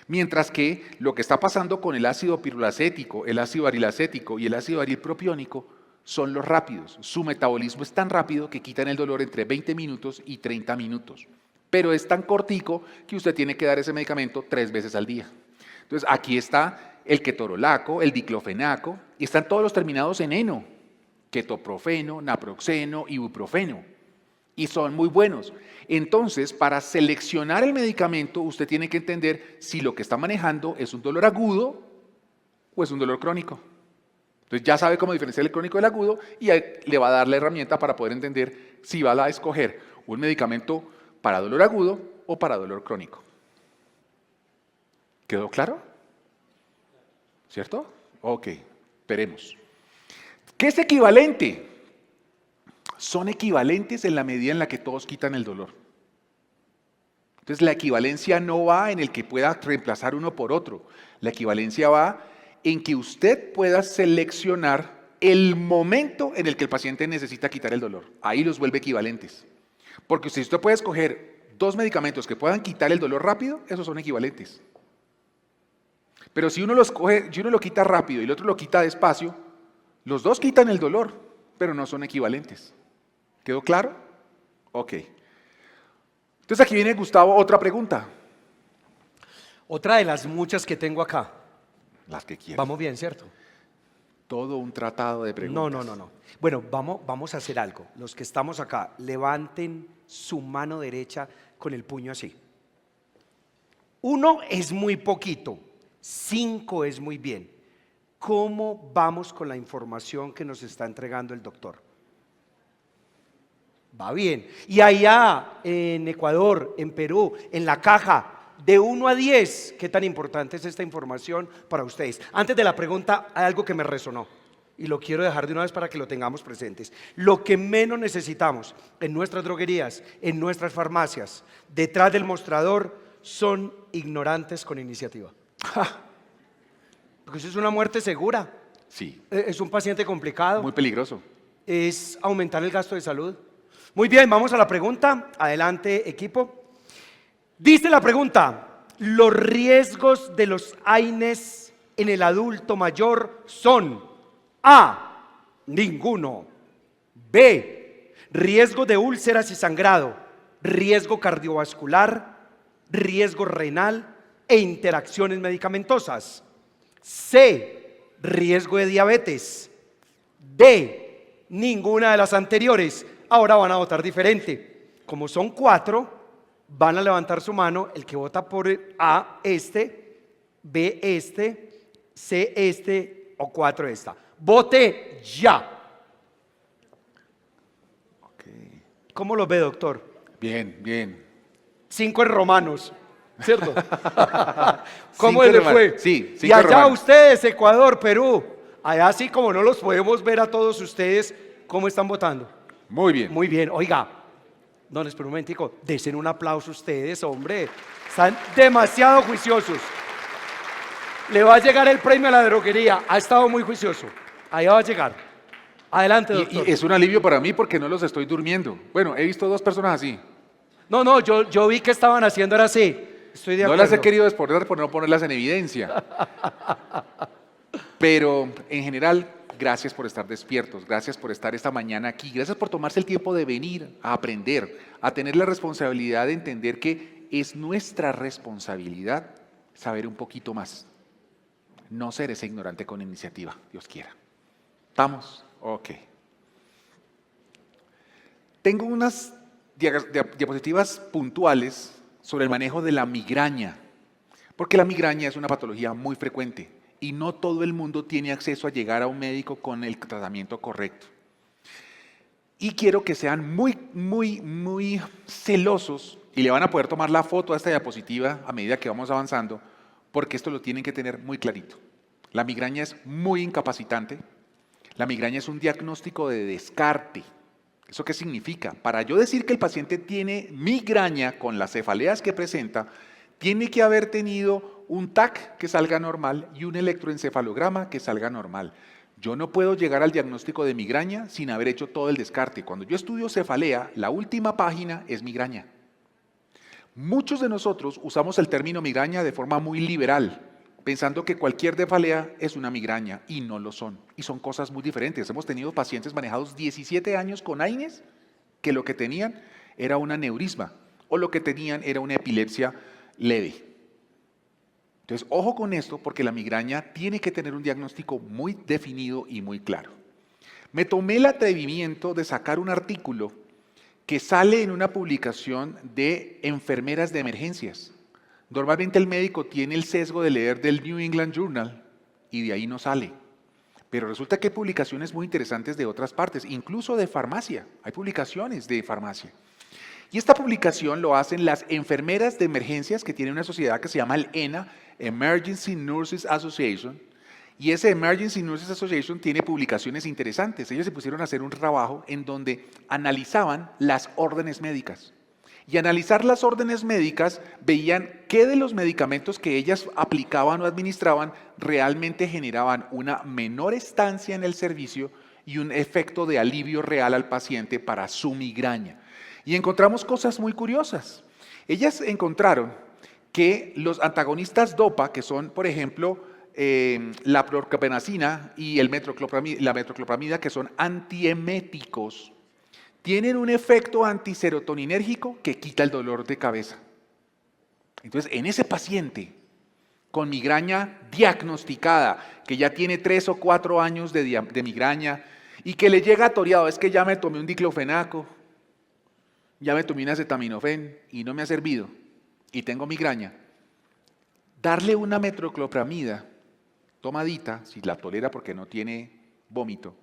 Mientras que lo que está pasando con el ácido pirulacético, el ácido arilacético y el ácido arilpropiónico son los rápidos. Su metabolismo es tan rápido que quitan el dolor entre 20 minutos y 30 minutos. Pero es tan cortico que usted tiene que dar ese medicamento 3 veces al día. Entonces aquí está el ketorolaco, el diclofenaco, y están todos los terminados en eno. Ketoprofeno, naproxeno, ibuprofeno. Y son muy buenos. Entonces, para seleccionar el medicamento, usted tiene que entender si lo que está manejando es un dolor agudo o es un dolor crónico. Entonces ya sabe cómo diferenciar el crónico del agudo y le va a dar la herramienta para poder entender si va a escoger un medicamento para dolor agudo o para dolor crónico. ¿Quedó claro? ¿Cierto? Ok, veremos. ¿Qué es equivalente? Son equivalentes en la medida en la que todos quitan el dolor. Entonces la equivalencia no va en el que pueda reemplazar uno por otro. La equivalencia va en que usted pueda seleccionar el momento en el que el paciente necesita quitar el dolor. Ahí los vuelve equivalentes. Porque si usted puede escoger 2 medicamentos que puedan quitar el dolor rápido, esos son equivalentes. Pero si uno lo quita rápido y el otro lo quita despacio, los 2 quitan el dolor, pero no son equivalentes. ¿Quedó claro? Ok. Entonces aquí viene, Gustavo, otra pregunta. Otra de las muchas que tengo acá. Las que quieras. Vamos bien, ¿cierto? Todo un tratado de preguntas. No. Bueno, vamos a hacer algo. Los que estamos acá, levanten su mano derecha con el puño así. 1 es muy poquito, 5 es muy bien. ¿Cómo vamos con la información que nos está entregando el doctor? Va bien. Y allá en Ecuador, en Perú, en la caja, de 1 a 10, ¿qué tan importante es esta información para ustedes? Antes de la pregunta, hay algo que me resonó y lo quiero dejar de una vez para que lo tengamos presentes. Lo que menos necesitamos en nuestras droguerías, en nuestras farmacias, detrás del mostrador, son ignorantes con iniciativa. Porque eso es una muerte segura. Sí. Es un paciente complicado. Muy peligroso. Es aumentar el gasto de salud. Muy bien, vamos a la pregunta. Adelante, equipo. Dice la pregunta: los riesgos de los AINES en el adulto mayor son: A, ninguno; B, riesgo de úlceras y sangrado, riesgo cardiovascular, riesgo renal e interacciones medicamentosas; C, riesgo de diabetes; D, ninguna de las anteriores. Ahora van a votar diferente. Como son 4, van a levantar su mano el que vota por A, B, C, o 4 esta. Vote ya. Okay. ¿Cómo lo ve, doctor? Bien. 5 en romanos, ¿cierto? ¿Cómo 5 le romanos. fue? Sí, 5 y allá romanos. ustedes, Ecuador, Perú, allá sí como no los podemos ver a todos ustedes, ¿cómo están votando? Muy bien. Muy bien, oiga, no, espera un momentico, desen un aplauso ustedes, hombre, están demasiado juiciosos. Le va a llegar el premio a la droguería, ha estado muy juicioso, allá va a llegar. Adelante, doctor. Y es un alivio para mí porque no los estoy durmiendo. Bueno, he visto 2 personas así. No, yo vi que estaban haciendo era así, estoy de No acuerdo. las he querido desportar por no ponerlas en evidencia. Pero en general, gracias por estar despiertos, gracias por estar esta mañana aquí, gracias por tomarse el tiempo de venir a aprender, a tener la responsabilidad de entender que es nuestra responsabilidad saber un poquito más. No ser ese ignorante con iniciativa, Dios quiera. ¿Estamos? Ok. Tengo unas diapositivas puntuales sobre el manejo de la migraña, porque la migraña es una patología muy frecuente y no todo el mundo tiene acceso a llegar a un médico con el tratamiento correcto. Y quiero que sean muy celosos y le van a poder tomar la foto a esta diapositiva a medida que vamos avanzando, porque esto lo tienen que tener muy clarito. La migraña es muy incapacitante. La migraña es un diagnóstico de descarte. ¿Eso qué significa? Para yo decir que el paciente tiene migraña con las cefaleas que presenta, tiene que haber tenido un TAC que salga normal y un electroencefalograma que salga normal. Yo no puedo llegar al diagnóstico de migraña sin haber hecho todo el descarte. Cuando yo estudio cefalea, la última página es migraña. Muchos de nosotros usamos el término migraña de forma muy liberal, pensando que cualquier cefalea es una migraña, y no lo son. Y son cosas muy diferentes. Hemos tenido pacientes manejados 17 años con AINES que lo que tenían era un aneurisma o lo que tenían era una epilepsia leve. Entonces, ojo con esto, porque la migraña tiene que tener un diagnóstico muy definido y muy claro. Me tomé el atrevimiento de sacar un artículo que sale en una publicación de enfermeras de emergencias. Normalmente el médico tiene el sesgo de leer del New England Journal y de ahí no sale. Pero resulta que hay publicaciones muy interesantes de otras partes, incluso de farmacia. Hay publicaciones de farmacia. Y esta publicación lo hacen las enfermeras de emergencias que tienen una sociedad que se llama el ENA, Emergency Nurses Association. Y ese Emergency Nurses Association tiene publicaciones interesantes. Ellos se pusieron a hacer un trabajo en donde analizaban las órdenes médicas. Y analizar las órdenes médicas veían qué de los medicamentos que ellas aplicaban o administraban realmente generaban una menor estancia en el servicio y un efecto de alivio real al paciente para su migraña. Y encontramos cosas muy curiosas. Ellas encontraron que los antagonistas DOPA, que son, por ejemplo, la procarpenacina y la metoclopramida, que son antieméticos, tienen un efecto antiserotoninérgico que quita el dolor de cabeza. Entonces, en ese paciente con migraña diagnosticada, que ya tiene 3 o 4 años de migraña y que le llega atoreado, es que ya me tomé un diclofenaco, ya me tomé un acetaminofén y no me ha servido y tengo migraña, darle una metoclopramida tomadita, si la tolera porque no tiene vómito,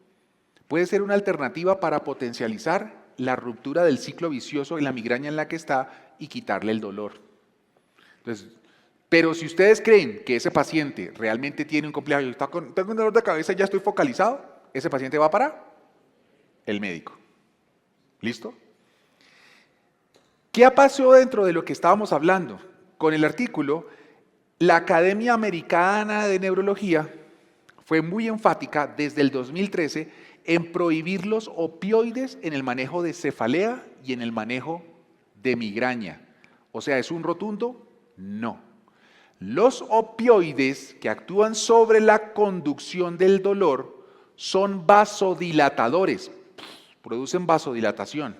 puede ser una alternativa para potencializar la ruptura del ciclo vicioso en la migraña en la que está y quitarle el dolor. Entonces, pero si ustedes creen que ese paciente realmente tiene un complejo, tengo un dolor de cabeza y ya estoy focalizado, ese paciente va para el médico. ¿Listo? ¿Qué pasó dentro de lo que estábamos hablando? Con el artículo, la Academia Americana de Neurología fue muy enfática desde el 2013 en prohibir los opioides en el manejo de cefalea y en el manejo de migraña. O sea, ¿es un rotundo? No. Los opioides que actúan sobre la conducción del dolor son vasodilatadores, producen vasodilatación.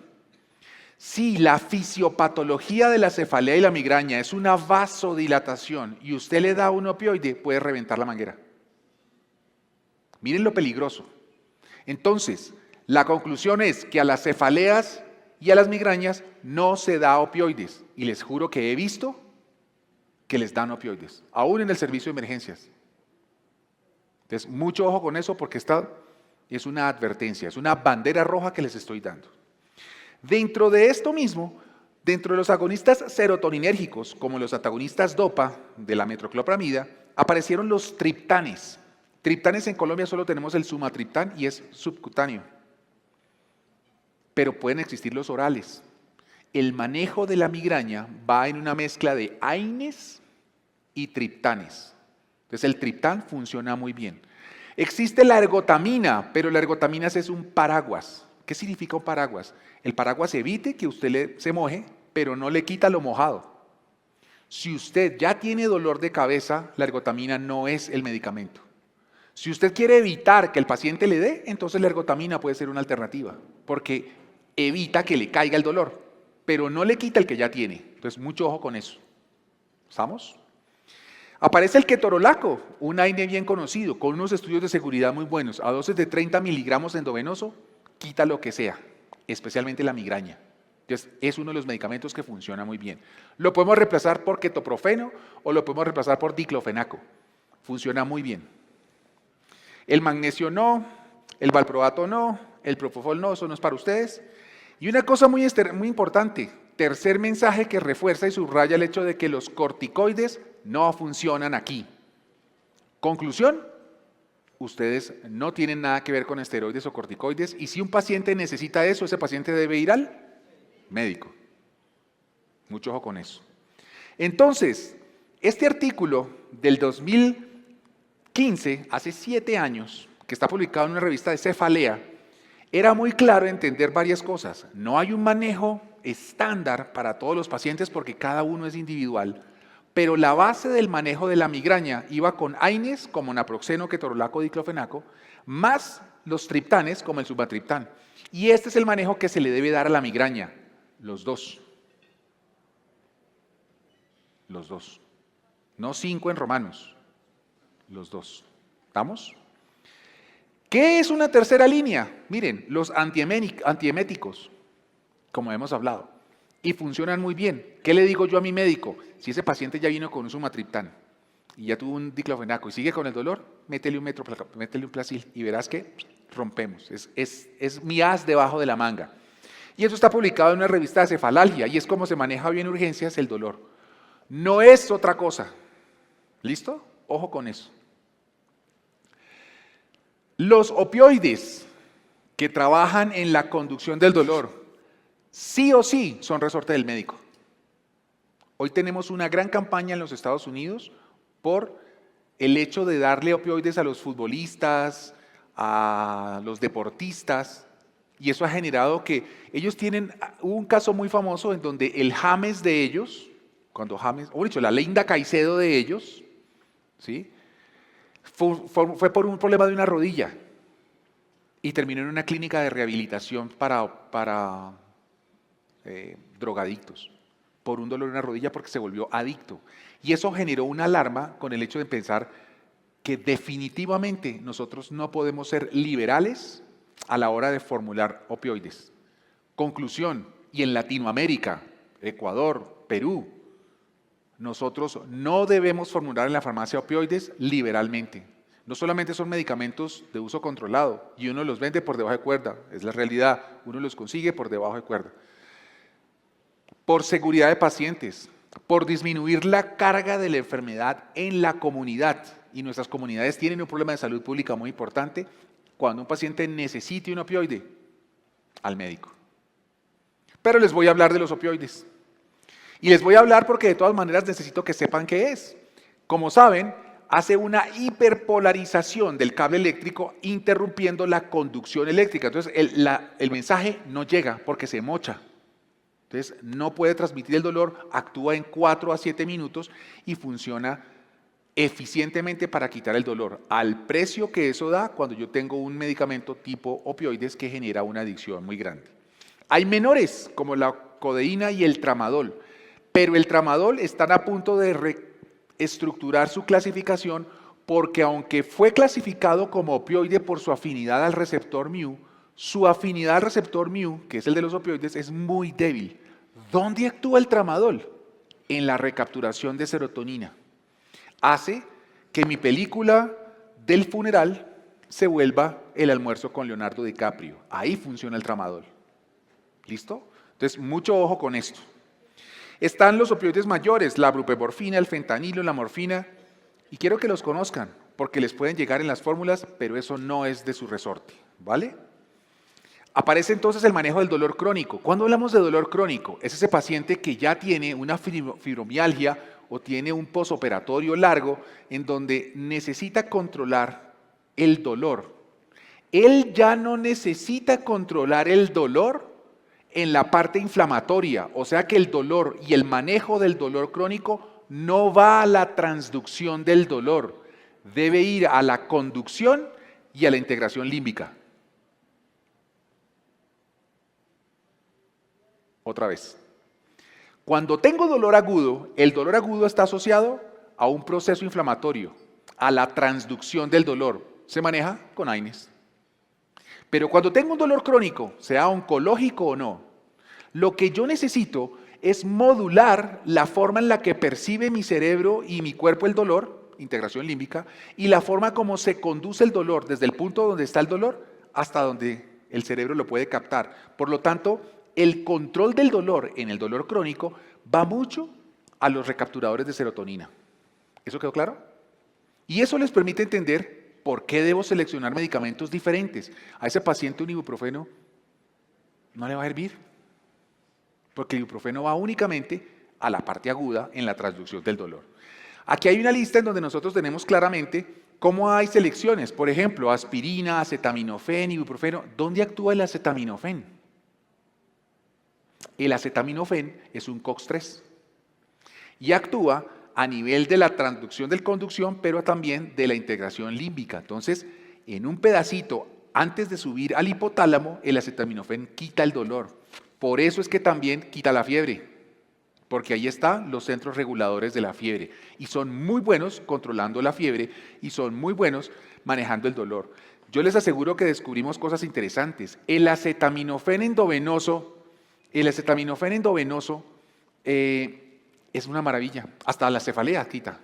Si la fisiopatología de la cefalea y la migraña es una vasodilatación y usted le da un opioide, puede reventar la manguera. Miren lo peligroso. Entonces, la conclusión es que a las cefaleas y a las migrañas no se da opioides. Y les juro que he visto que les dan opioides, aún en el servicio de emergencias. Entonces, mucho ojo con eso porque esta es una advertencia, es una bandera roja que les estoy dando. Dentro de esto mismo, dentro de los agonistas serotoninérgicos, como los antagonistas DOPA de la metoclopramida, aparecieron los triptanes. Triptanes en Colombia solo tenemos el sumatriptán y es subcutáneo. Pero pueden existir los orales. El manejo de la migraña va en una mezcla de AINES y triptanes. Entonces el triptán funciona muy bien. Existe la ergotamina, pero la ergotamina es un paraguas. ¿Qué significa un paraguas? El paraguas evite que usted se moje, pero no le quita lo mojado. Si usted ya tiene dolor de cabeza, la ergotamina no es el medicamento. Si usted quiere evitar que el paciente le dé, entonces la ergotamina puede ser una alternativa, porque evita que le caiga el dolor, pero no le quita el que ya tiene. Entonces, mucho ojo con eso. ¿Estamos? Aparece el ketorolaco, un AINE bien conocido, con unos estudios de seguridad muy buenos. A dosis de 30 miligramos endovenoso, quita lo que sea, especialmente la migraña. Entonces, es uno de los medicamentos que funciona muy bien. Lo podemos reemplazar por ketoprofeno o lo podemos reemplazar por diclofenaco. Funciona muy bien. El magnesio no, el valproato no, el propofol no, eso no es para ustedes. Y una cosa muy importante, tercer mensaje que refuerza y subraya el hecho de que los corticoides no funcionan aquí. Conclusión, ustedes no tienen nada que ver con esteroides o corticoides y si un paciente necesita eso, ese paciente debe ir al médico. Mucho ojo con eso. Entonces, este artículo del 2015, hace 7 años, que está publicado en una revista de cefalea, era muy claro entender varias cosas. No hay un manejo estándar para todos los pacientes porque cada uno es individual, pero la base del manejo de la migraña iba con AINES como naproxeno, ketorolaco, diclofenaco, más los triptanes como el sumatriptán. Y este es el manejo que se le debe dar a la migraña, los dos. Los dos. No 5 en romanos, los dos. ¿Estamos? ¿Qué es una tercera línea? Miren, los antieméticos, como hemos hablado, y funcionan muy bien. ¿Qué le digo yo a mi médico? Si ese paciente ya vino con un sumatriptán y ya tuvo un diclofenaco y sigue con el dolor, métele un Plastil y verás que rompemos. Es mi as debajo de la manga. Y eso está publicado en una revista de cefalalgia y es como se maneja bien en urgencias el dolor. No es otra cosa. ¿Listo? Ojo con eso. Los opioides que trabajan en la conducción del dolor, sí o sí son resorte del médico. Hoy tenemos una gran campaña en los Estados Unidos por el hecho de darle opioides a los futbolistas, a los deportistas, y eso ha generado que ellos hubo un caso muy famoso en donde el James de ellos, la Linda Caicedo de ellos, ¿sí? Fue por un problema de una rodilla y terminó en una clínica de rehabilitación para drogadictos, por un dolor en la rodilla porque se volvió adicto. Y eso generó una alarma con el hecho de pensar que definitivamente nosotros no podemos ser liberales a la hora de formular opioides. Conclusión, y en Latinoamérica, Ecuador, Perú, nosotros no debemos formular en la farmacia opioides liberalmente. No solamente son medicamentos de uso controlado y uno los vende por debajo de cuerda, es la realidad, uno los consigue por debajo de cuerda. Por seguridad de pacientes, por disminuir la carga de la enfermedad en la comunidad. Y nuestras comunidades tienen un problema de salud pública muy importante cuando un paciente necesite un opioide, al médico. Pero les voy a hablar de los opioides. Y les voy a hablar porque de todas maneras necesito que sepan qué es. Como saben, hace una hiperpolarización del cable eléctrico interrumpiendo la conducción eléctrica. Entonces el mensaje no llega porque se mocha. Entonces no puede transmitir el dolor, actúa en 4 a 7 minutos y funciona eficientemente para quitar el dolor, al precio que eso da cuando yo tengo un medicamento tipo opioides que genera una adicción muy grande. Hay menores, como la codeína y el tramadol, pero el tramadol están a punto de reestructurar su clasificación porque aunque fue clasificado como opioide por su afinidad al receptor mu, su afinidad al receptor mu, que es el de los opioides, es muy débil. ¿Dónde actúa el tramadol? En la recapturación de serotonina. Hace que mi película del funeral se vuelva El almuerzo con Leonardo DiCaprio. Ahí funciona el tramadol. ¿Listo? Entonces, mucho ojo con esto. Están los opioides mayores, la buprenorfina, el fentanilo, la morfina, y quiero que los conozcan, porque les pueden llegar en las fórmulas, pero eso no es de su resorte, ¿vale? Aparece entonces el manejo del dolor crónico. ¿Cuándo hablamos de dolor crónico? Es ese paciente que ya tiene una fibromialgia o tiene un posoperatorio largo en donde necesita controlar el dolor. Él ya no necesita controlar el dolor en la parte inflamatoria, o sea que el dolor y el manejo del dolor crónico no va a la transducción del dolor, debe ir a la conducción y a la integración límbica. Otra vez. Cuando tengo dolor agudo, el dolor agudo está asociado a un proceso inflamatorio, a la transducción del dolor. Se maneja con AINES. Pero cuando tengo un dolor crónico, sea oncológico o no, lo que yo necesito es modular la forma en la que percibe mi cerebro y mi cuerpo el dolor, integración límbica, y la forma como se conduce el dolor desde el punto donde está el dolor hasta donde el cerebro lo puede captar. Por lo tanto, el control del dolor en el dolor crónico va mucho a los recapturadores de serotonina. ¿Eso quedó claro? Y eso les permite entender por qué debo seleccionar medicamentos diferentes. A ese paciente un ibuprofeno no le va a servir, porque el ibuprofeno va únicamente a la parte aguda en la transducción del dolor. Aquí hay una lista en donde nosotros tenemos claramente cómo hay selecciones. Por ejemplo, aspirina, acetaminofén, ibuprofeno. ¿Dónde actúa el acetaminofén? El acetaminofén es un COX-3 y actúa a nivel de la transducción del conducción, pero también de la integración límbica. Entonces, en un pedacito, antes de subir al hipotálamo, el acetaminofén quita el dolor. Por eso es que también quita la fiebre, porque ahí están los centros reguladores de la fiebre y son muy buenos controlando la fiebre y son muy buenos manejando el dolor. Yo les aseguro que descubrimos cosas interesantes. El acetaminofén endovenoso es una maravilla, hasta la cefalea quita.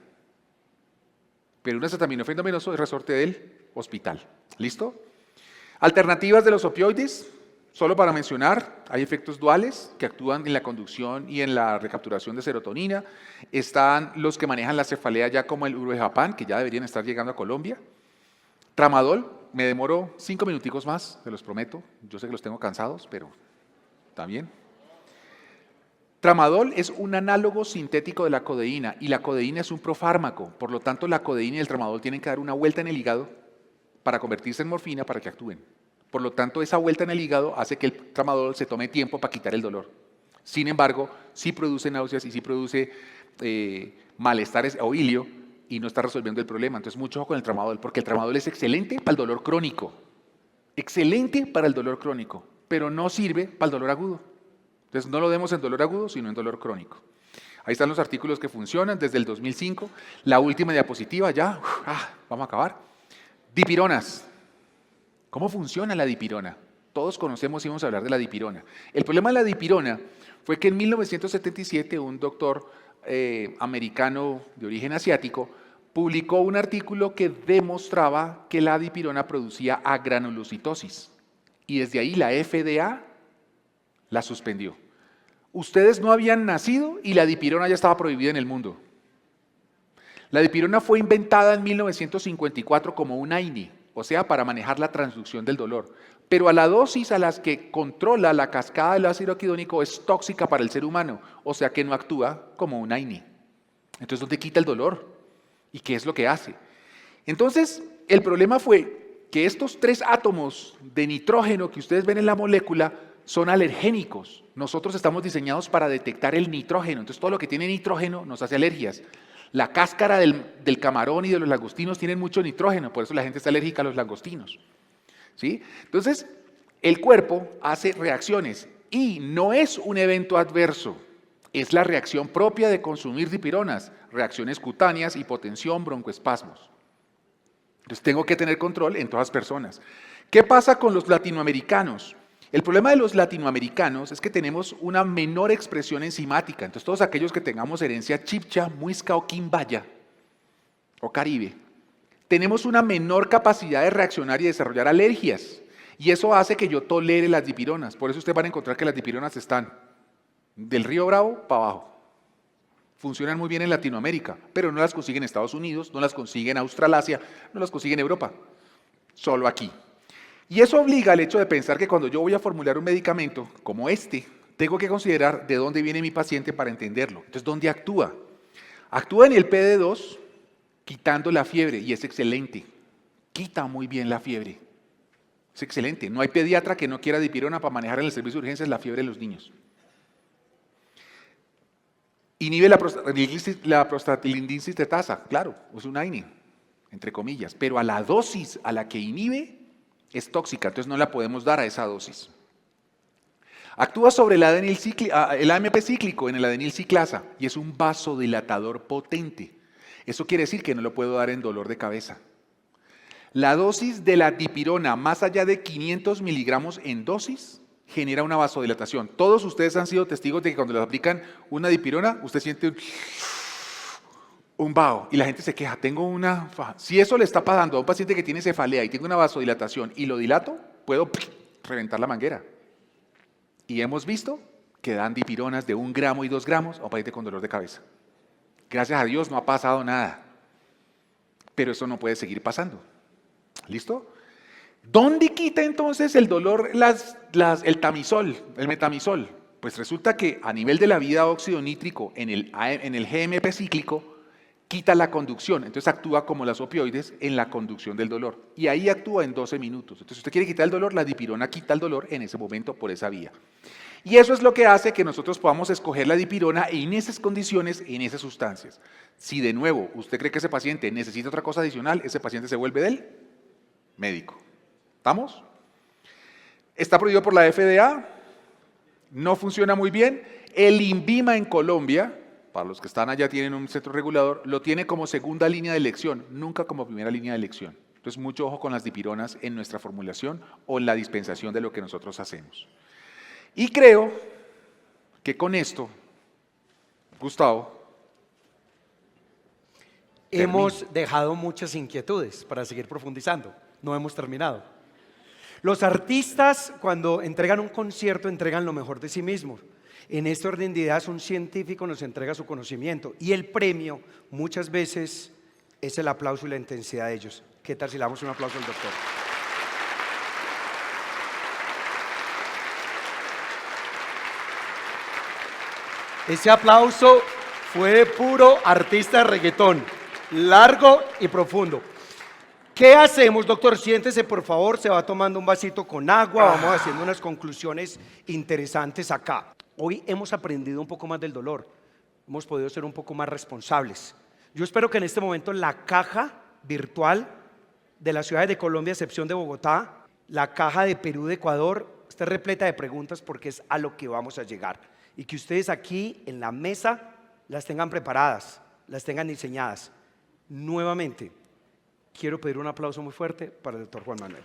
pero un acetaminofén venoso es resorte del hospital. ¿Listo? Alternativas de los opioides, solo para mencionar, hay efectos duales que actúan en la conducción y en la recapturación de serotonina. Están los que manejan la cefalea ya como el urohepapán, que ya deberían estar llegando a Colombia. Tramadol, me demoro 5 minuticos más, se los prometo. Yo sé que los tengo cansados, pero también. Tramadol es un análogo sintético de la codeína y la codeína es un profármaco. Por lo tanto, la codeína y el tramadol tienen que dar una vuelta en el hígado para convertirse en morfina para que actúen. Por lo tanto, esa vuelta en el hígado hace que el tramadol se tome tiempo para quitar el dolor. Sin embargo, sí produce náuseas y sí produce malestares o hilio y no está resolviendo el problema. Entonces, mucho ojo con el tramadol, porque el tramadol es excelente para el dolor crónico. Excelente para el dolor crónico, pero no sirve para el dolor agudo. Entonces, no lo demos en dolor agudo, sino en dolor crónico. Ahí están los artículos que funcionan desde el 2005. La última diapositiva ya, vamos a acabar. Dipironas. ¿Cómo funciona la dipirona? Todos conocemos y vamos a hablar de la dipirona. El problema de la dipirona fue que en 1977 un doctor americano de origen asiático publicó un artículo que demostraba que la dipirona producía agranulocitosis. Y desde ahí la FDA la suspendió. Ustedes no habían nacido y la dipirona ya estaba prohibida en el mundo. La dipirona fue inventada en 1954 como un AINE, o sea, para manejar la transducción del dolor. Pero a la dosis a las que controla la cascada del ácido araquidónico es tóxica para el ser humano, o sea que no actúa como un AINE. Entonces, ¿dónde quita el dolor? ¿Y qué es lo que hace? Entonces, el problema fue que estos 3 átomos de nitrógeno que ustedes ven en la molécula son alergénicos. Nosotros estamos diseñados para detectar el nitrógeno. Entonces, todo lo que tiene nitrógeno nos hace alergias. La cáscara del camarón y de los langostinos tienen mucho nitrógeno, por eso la gente está alérgica a los langostinos. ¿Sí? Entonces, el cuerpo hace reacciones y no es un evento adverso, es la reacción propia de consumir dipironas, reacciones cutáneas, hipotensión, broncoespasmos. Entonces, tengo que tener control en todas las personas. ¿Qué pasa con los latinoamericanos? El problema de los latinoamericanos es que tenemos una menor expresión enzimática. Entonces, todos aquellos que tengamos herencia chipcha, muisca o quimbaya o caribe, tenemos una menor capacidad de reaccionar y desarrollar alergias. Y eso hace que yo tolere las dipironas. Por eso ustedes van a encontrar que las dipironas están del Río Bravo para abajo. Funcionan muy bien en Latinoamérica, pero no las consiguen en Estados Unidos, no las consiguen en Australasia, no las consiguen en Europa. Solo aquí. Y eso obliga al hecho de pensar que cuando yo voy a formular un medicamento como este, tengo que considerar de dónde viene mi paciente para entenderlo. Entonces, ¿dónde actúa? Actúa en el PD2, quitando la fiebre, y es excelente. Quita muy bien la fiebre. Es excelente. No hay pediatra que no quiera dipirona para manejar en el servicio de urgencias la fiebre de los niños. Inhibe la prostaglandina tetasa, claro, es un AINE, entre comillas, pero a la dosis a la que inhibe es tóxica, entonces no la podemos dar a esa dosis. Actúa sobre el AMP cíclico en el adenil ciclasa y es un vasodilatador potente. Eso quiere decir que no lo puedo dar en dolor de cabeza. La dosis de la dipirona más allá de 500 miligramos en dosis genera una vasodilatación. Todos ustedes han sido testigos de que cuando les aplican una dipirona, usted siente un vaho y la gente se queja, tengo una faja. Si eso le está pasando a un paciente que tiene cefalea y tiene una vasodilatación y lo dilato, puedo reventar la manguera. Y hemos visto que dan dipironas de 1 gramo y 2 gramos a un paciente con dolor de cabeza. Gracias a Dios no ha pasado nada, pero eso no puede seguir pasando. ¿Listo? ¿Dónde quita entonces el dolor el tamisol, el metamizol? Pues resulta que a nivel de la vida óxido nítrico en el GMP cíclico quita la conducción, entonces actúa como las opioides en la conducción del dolor y ahí actúa en 12 minutos. Entonces si usted quiere quitar el dolor, la dipirona quita el dolor en ese momento por esa vía. Y eso es lo que hace que nosotros podamos escoger la dipirona en esas condiciones, en esas sustancias. Si de nuevo usted cree que ese paciente necesita otra cosa adicional, ese paciente se vuelve del médico. ¿Estamos? Está prohibido por la FDA, no funciona muy bien. El INVIMA en Colombia, para los que están allá tienen un centro regulador, lo tiene como segunda línea de elección, nunca como primera línea de elección. Entonces, mucho ojo con las dipironas en nuestra formulación o en la dispensación de lo que nosotros hacemos. Y creo que con esto, Gustavo, hemos dejado muchas inquietudes para seguir profundizando. No hemos terminado. Los artistas, cuando entregan un concierto, entregan lo mejor de sí mismos. En este orden de ideas, un científico nos entrega su conocimiento y el premio muchas veces es el aplauso y la intensidad de ellos. ¿Qué tal si le damos un aplauso al doctor? Ese aplauso fue de puro artista de reggaetón, largo y profundo. ¿Qué hacemos, doctor? Siéntese, por favor, se va tomando un vasito con agua, vamos haciendo unas conclusiones interesantes acá. Hoy hemos aprendido un poco más del dolor, hemos podido ser un poco más responsables. Yo espero que en este momento la caja virtual de las ciudades de Colombia, a excepción de Bogotá, la caja de Perú, de Ecuador, esté repleta de preguntas porque es a lo que vamos a llegar. Y que ustedes aquí en la mesa las tengan preparadas, las tengan diseñadas. Nuevamente, quiero pedir un aplauso muy fuerte para el doctor Juan Manuel.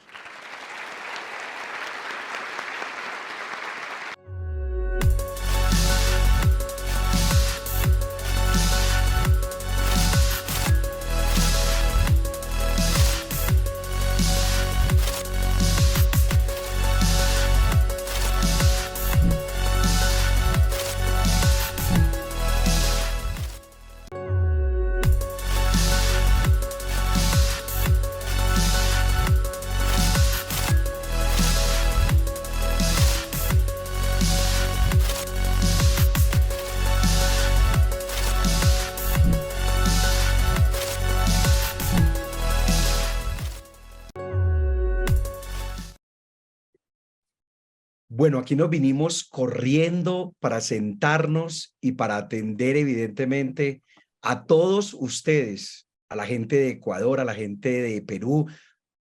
Bueno, aquí nos vinimos corriendo para sentarnos y para atender evidentemente a todos ustedes, a la gente de Ecuador, a la gente de Perú,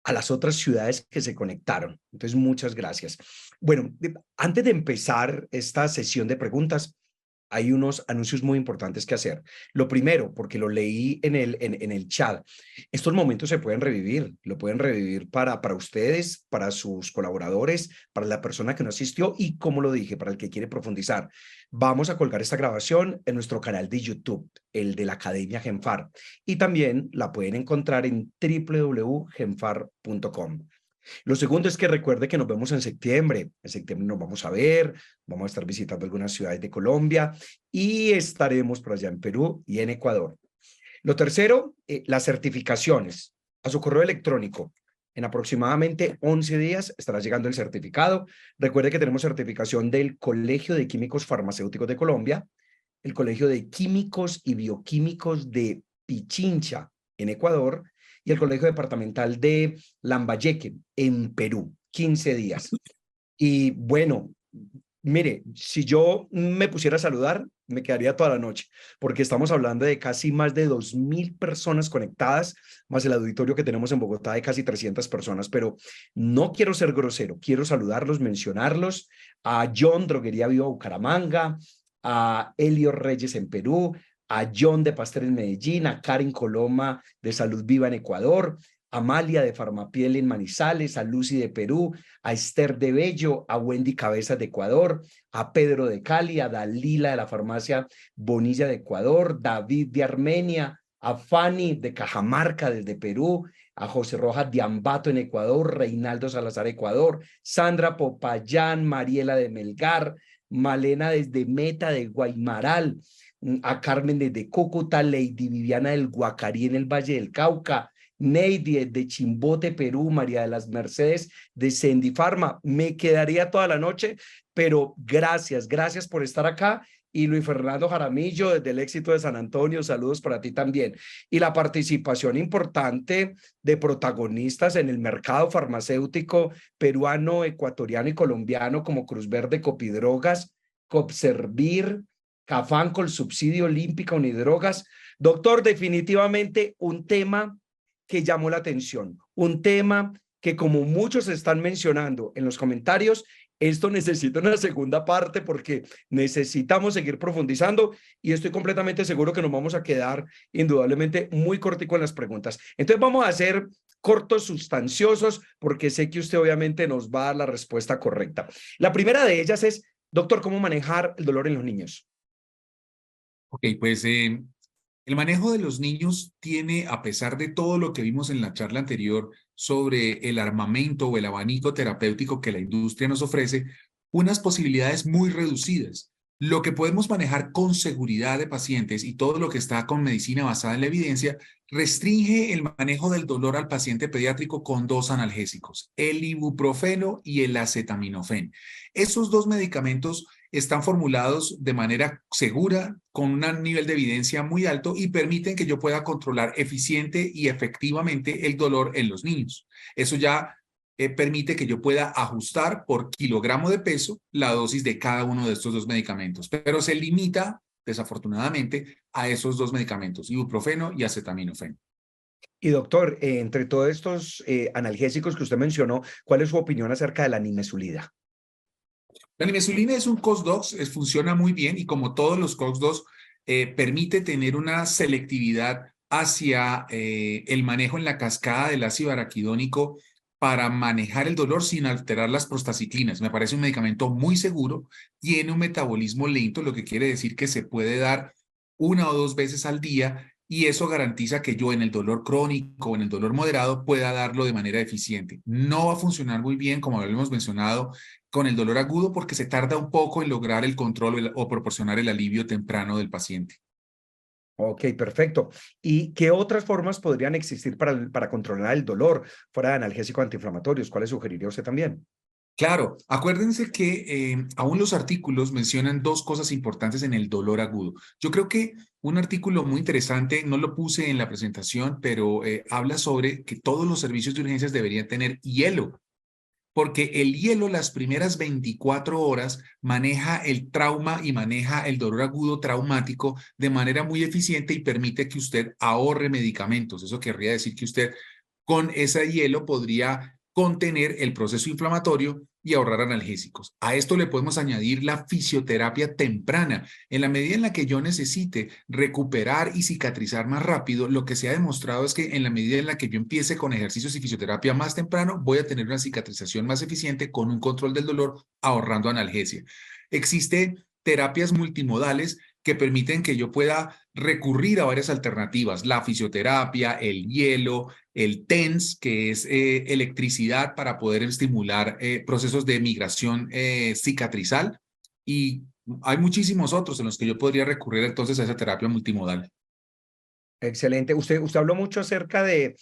a las otras ciudades que se conectaron. Entonces, muchas gracias. Bueno, antes de empezar esta sesión de preguntas, hay unos anuncios muy importantes que hacer. Lo primero, porque lo leí en el chat, estos momentos se pueden revivir, lo pueden revivir para ustedes, para sus colaboradores, para la persona que no asistió y, como lo dije, para el que quiere profundizar. Vamos a colgar esta grabación en nuestro canal de YouTube, el de la Academia Genfar, y también la pueden encontrar en www.genfar.com. Lo segundo es que recuerde que nos vemos en septiembre. En septiembre nos vamos a ver, vamos a estar visitando algunas ciudades de Colombia y estaremos por allá en Perú y en Ecuador. Lo tercero, las certificaciones. A su correo electrónico, en aproximadamente 11 días estará llegando el certificado. Recuerde que tenemos certificación del Colegio de Químicos Farmacéuticos de Colombia, el Colegio de Químicos y Bioquímicos de Pichincha, en Ecuador, y el Colegio Departamental de Lambayeque, en Perú, 15 días. Y bueno, mire, si yo me pusiera a saludar, me quedaría toda la noche, porque estamos hablando de casi más de 2.000 personas conectadas, más el auditorio que tenemos en Bogotá de casi 300 personas, pero no quiero ser grosero, quiero saludarlos, mencionarlos, a John Droguería Viva Bucaramanga, a Elio Reyes en Perú, a John de Pastel en Medellín, a Karen Coloma de Salud Viva en Ecuador, a Amalia de Farmapiel en Manizales, a Lucy de Perú, a Esther de Bello, a Wendy Cabezas de Ecuador, a Pedro de Cali, a Dalila de la farmacia Bonilla de Ecuador, David de Armenia, a Fanny de Cajamarca desde Perú, a José Rojas de Ambato en Ecuador, Reinaldo Salazar Ecuador, Sandra Popayán, Mariela de Melgar, Malena desde Meta de Guaymaral, a Carmen desde Cúcuta, Lady Viviana del Guacarí en el Valle del Cauca, Neidy de Chimbote, Perú, María de las Mercedes de Sendy Pharma. Me quedaría toda la noche, pero gracias por estar acá. Y Luis Fernando Jaramillo desde el Éxito de San Antonio, saludos para ti también. Y la participación importante de protagonistas en el mercado farmacéutico peruano, ecuatoriano y colombiano como Cruz Verde, Copidrogas, Copservir, Cafán, Subsidio Olímpica, Unidrogas. Doctor, definitivamente un tema que llamó la atención, un tema que, como muchos están mencionando en los comentarios, esto necesita una segunda parte porque necesitamos seguir profundizando y estoy completamente seguro que nos vamos a quedar indudablemente muy cortico en las preguntas. Entonces vamos a hacer cortos, sustanciosos, porque sé que usted obviamente nos va a dar la respuesta correcta. La primera de ellas es, doctor, ¿cómo manejar el dolor en los niños? Ok, pues El manejo de los niños tiene, a pesar de todo lo que vimos en la charla anterior sobre el armamento o el abanico terapéutico que la industria nos ofrece, unas posibilidades muy reducidas. Lo que podemos manejar con seguridad de pacientes y todo lo que está con medicina basada en la evidencia restringe el manejo del dolor al paciente pediátrico con dos analgésicos, el ibuprofeno y el acetaminofén. Esos dos medicamentos están formulados de manera segura, con un nivel de evidencia muy alto y permiten que yo pueda controlar eficiente y efectivamente el dolor en los niños. Eso ya permite que yo pueda ajustar por kilogramo de peso la dosis de cada uno de estos dos medicamentos, pero se limita, desafortunadamente, a esos dos medicamentos, ibuprofeno y acetaminofén. Y doctor, entre todos estos analgésicos que usted mencionó, ¿cuál es su opinión acerca de la nimesulida? La nimesulina es un COX-2, funciona muy bien y como todos los COX-2 permite tener una selectividad hacia el manejo en la cascada del ácido araquidónico para manejar el dolor sin alterar las prostaciclinas. Me parece un medicamento muy seguro, tiene un metabolismo lento, lo que quiere decir que se puede dar una o dos veces al día y eso garantiza que yo en el dolor crónico o en el dolor moderado pueda darlo de manera eficiente. No va a funcionar muy bien, como lo hemos mencionado, con el dolor agudo porque se tarda un poco en lograr el control o proporcionar el alivio temprano del paciente. Ok, perfecto. ¿Y qué otras formas podrían existir para controlar el dolor fuera de analgésicos antiinflamatorios? ¿Cuáles sugeriría usted también? Claro, acuérdense que aún los artículos mencionan dos cosas importantes en el dolor agudo. Yo creo que un artículo muy interesante, no lo puse en la presentación, pero habla sobre que todos los servicios de urgencias deberían tener hielo, porque el hielo las primeras 24 horas maneja el trauma y maneja el dolor agudo traumático de manera muy eficiente y permite que usted ahorre medicamentos. Eso querría decir que usted con ese hielo podría contener el proceso inflamatorio y ahorrar analgésicos. A esto le podemos añadir la fisioterapia temprana. En la medida en la que yo necesite recuperar y cicatrizar más rápido, lo que se ha demostrado es que en la medida en la que yo empiece con ejercicios y fisioterapia más temprano, voy a tener una cicatrización más eficiente con un control del dolor ahorrando analgesia. Existe terapias multimodales que permiten que yo pueda recurrir a varias alternativas, la fisioterapia, el hielo, el TENS, que es electricidad para poder estimular procesos de migración cicatrizal, y hay muchísimos otros en los que yo podría recurrir entonces a esa terapia multimodal. Excelente. Usted habló mucho acerca de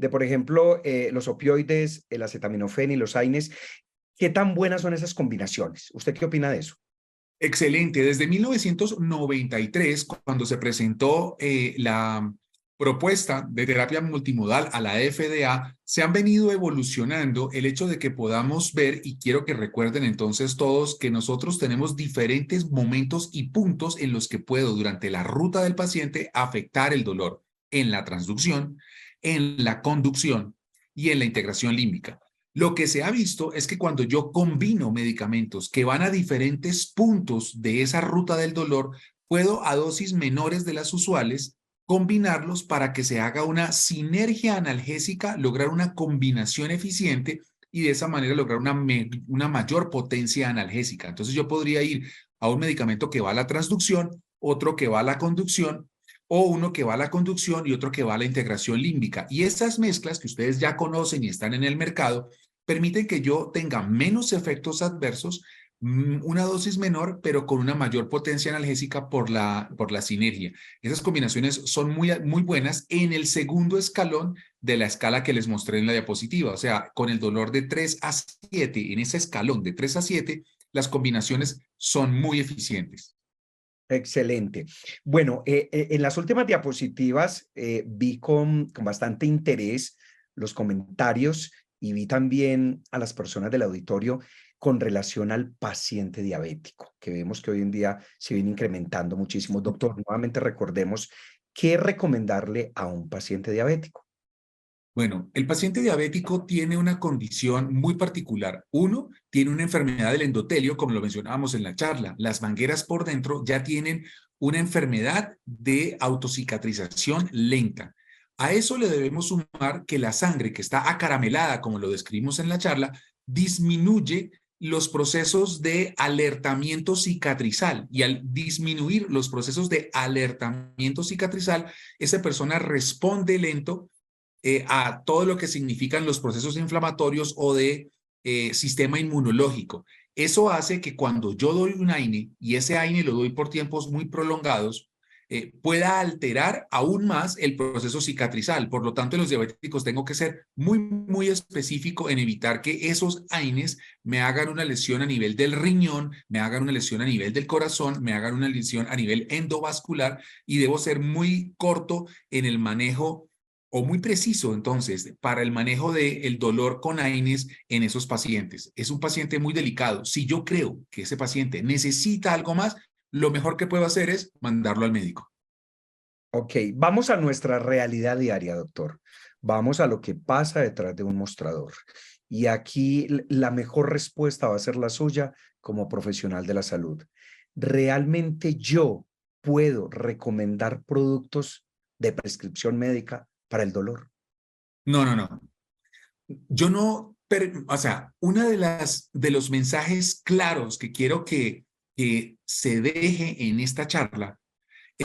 por ejemplo, los opioides, el acetaminofén y los AINES. ¿Qué tan buenas son esas combinaciones? ¿Usted qué opina de eso? Excelente. Desde 1993, cuando se presentó la propuesta de terapia multimodal a la FDA, se han venido evolucionando el hecho de que podamos ver, y quiero que recuerden entonces todos, que nosotros tenemos diferentes momentos y puntos en los que puedo, durante la ruta del paciente, afectar el dolor en la transducción, en la conducción y en la integración límbica. Lo que se ha visto es que cuando yo combino medicamentos que van a diferentes puntos de esa ruta del dolor, puedo a dosis menores de las usuales combinarlos para que se haga una sinergia analgésica, lograr una combinación eficiente y de esa manera lograr una mayor potencia analgésica. Entonces yo podría ir a un medicamento que va a la transducción, otro que va a la conducción, o uno que va a la conducción y otro que va a la integración límbica. Y estas mezclas que ustedes ya conocen y están en el mercado permiten que yo tenga menos efectos adversos, una dosis menor, pero con una mayor potencia analgésica por la sinergia. Esas combinaciones son muy buenas en el segundo escalón de la escala que les mostré en la diapositiva. O sea, con el dolor de 3 a 7, en ese escalón de 3 a 7, las combinaciones son muy eficientes. Excelente. Bueno, en las últimas diapositivas vi con bastante interés los comentarios y vi también a las personas del auditorio con relación al paciente diabético, que vemos que hoy en día se viene incrementando muchísimo. Doctor, nuevamente recordemos qué recomendarle a un paciente diabético. Bueno, el paciente diabético tiene una condición muy particular. Uno, tiene una enfermedad del endotelio, como lo mencionábamos en la charla. Las mangueras por dentro ya tienen una enfermedad de autocicatrización lenta. A eso le debemos sumar que la sangre que está acaramelada, como lo describimos en la charla, disminuye los procesos de alertamiento cicatrizal, y al disminuir los procesos de alertamiento cicatrizal, esa persona responde lento a todo lo que significan los procesos inflamatorios o de sistema inmunológico. Eso hace que cuando yo doy un AINE, y ese AINE lo doy por tiempos muy prolongados, pueda alterar aún más el proceso cicatrizal. Por lo tanto, en los diabéticos tengo que ser muy específico en evitar que esos AINES me hagan una lesión a nivel del riñón, me hagan una lesión a nivel del corazón, me hagan una lesión a nivel endovascular, y debo ser muy corto en el manejo o muy preciso, entonces, para el manejo del dolor con AINES en esos pacientes. Es un paciente muy delicado. Si yo creo que ese paciente necesita algo más, lo mejor que puedo hacer es mandarlo al médico. Ok, vamos a nuestra realidad diaria, doctor. Vamos a lo que pasa detrás de un mostrador. Y aquí la mejor respuesta va a ser la suya como profesional de la salud. ¿Realmente yo puedo recomendar productos de prescripción médica para el dolor? No. Yo no, o sea, una de los mensajes claros que quiero que se deje en esta charla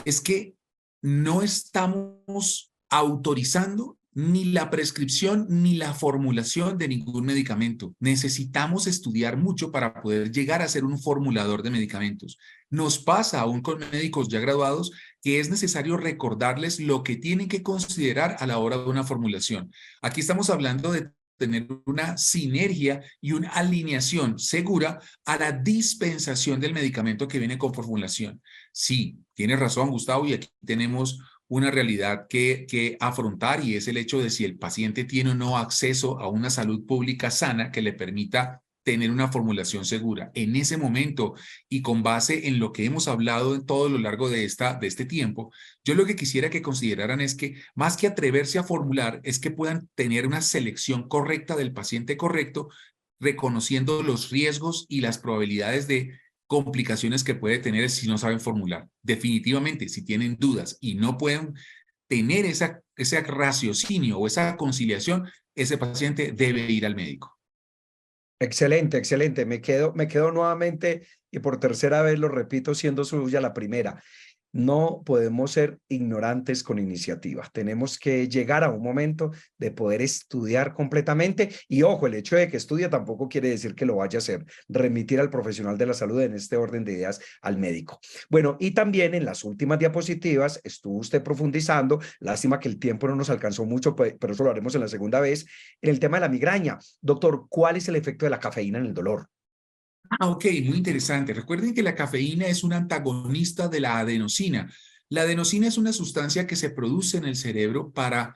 es que no estamos autorizando ni la prescripción ni la formulación de ningún medicamento. Necesitamos estudiar mucho para poder llegar a ser un formulador de medicamentos. Nos pasa aún con médicos ya graduados que es necesario recordarles lo que tienen que considerar a la hora de una formulación. Aquí estamos hablando de tener una sinergia y una alineación segura a la dispensación del medicamento que viene con formulación. Sí, tienes razón, Gustavo, y aquí tenemos una realidad que afrontar, y es el hecho de si el paciente tiene o no acceso a una salud pública sana que le permita tener una formulación segura. En ese momento, y con base en lo que hemos hablado en todo lo largo de este tiempo, yo lo que quisiera que consideraran es que más que atreverse a formular, es que puedan tener una selección correcta del paciente correcto, reconociendo los riesgos y las probabilidades de complicaciones que puede tener si no saben formular. Definitivamente, si tienen dudas y no pueden tener ese raciocinio o esa conciliación, ese paciente debe ir al médico. Excelente, excelente. Me quedo nuevamente y por tercera vez lo repito, siendo suya la primera. No podemos ser ignorantes con iniciativas. Tenemos que llegar a un momento de poder estudiar completamente. Y ojo, el hecho de que estudie tampoco quiere decir que lo vaya a hacer. Remitir al profesional de la salud en este orden de ideas al médico. Bueno, y también en las últimas diapositivas estuvo usted profundizando. Lástima que el tiempo no nos alcanzó mucho, pero eso lo haremos en la segunda vez. En el tema de la migraña. Doctor, ¿cuál es el efecto de la cafeína en el dolor? Ok, muy interesante. Recuerden que la cafeína es un antagonista de la adenosina. La adenosina es una sustancia que se produce en el cerebro para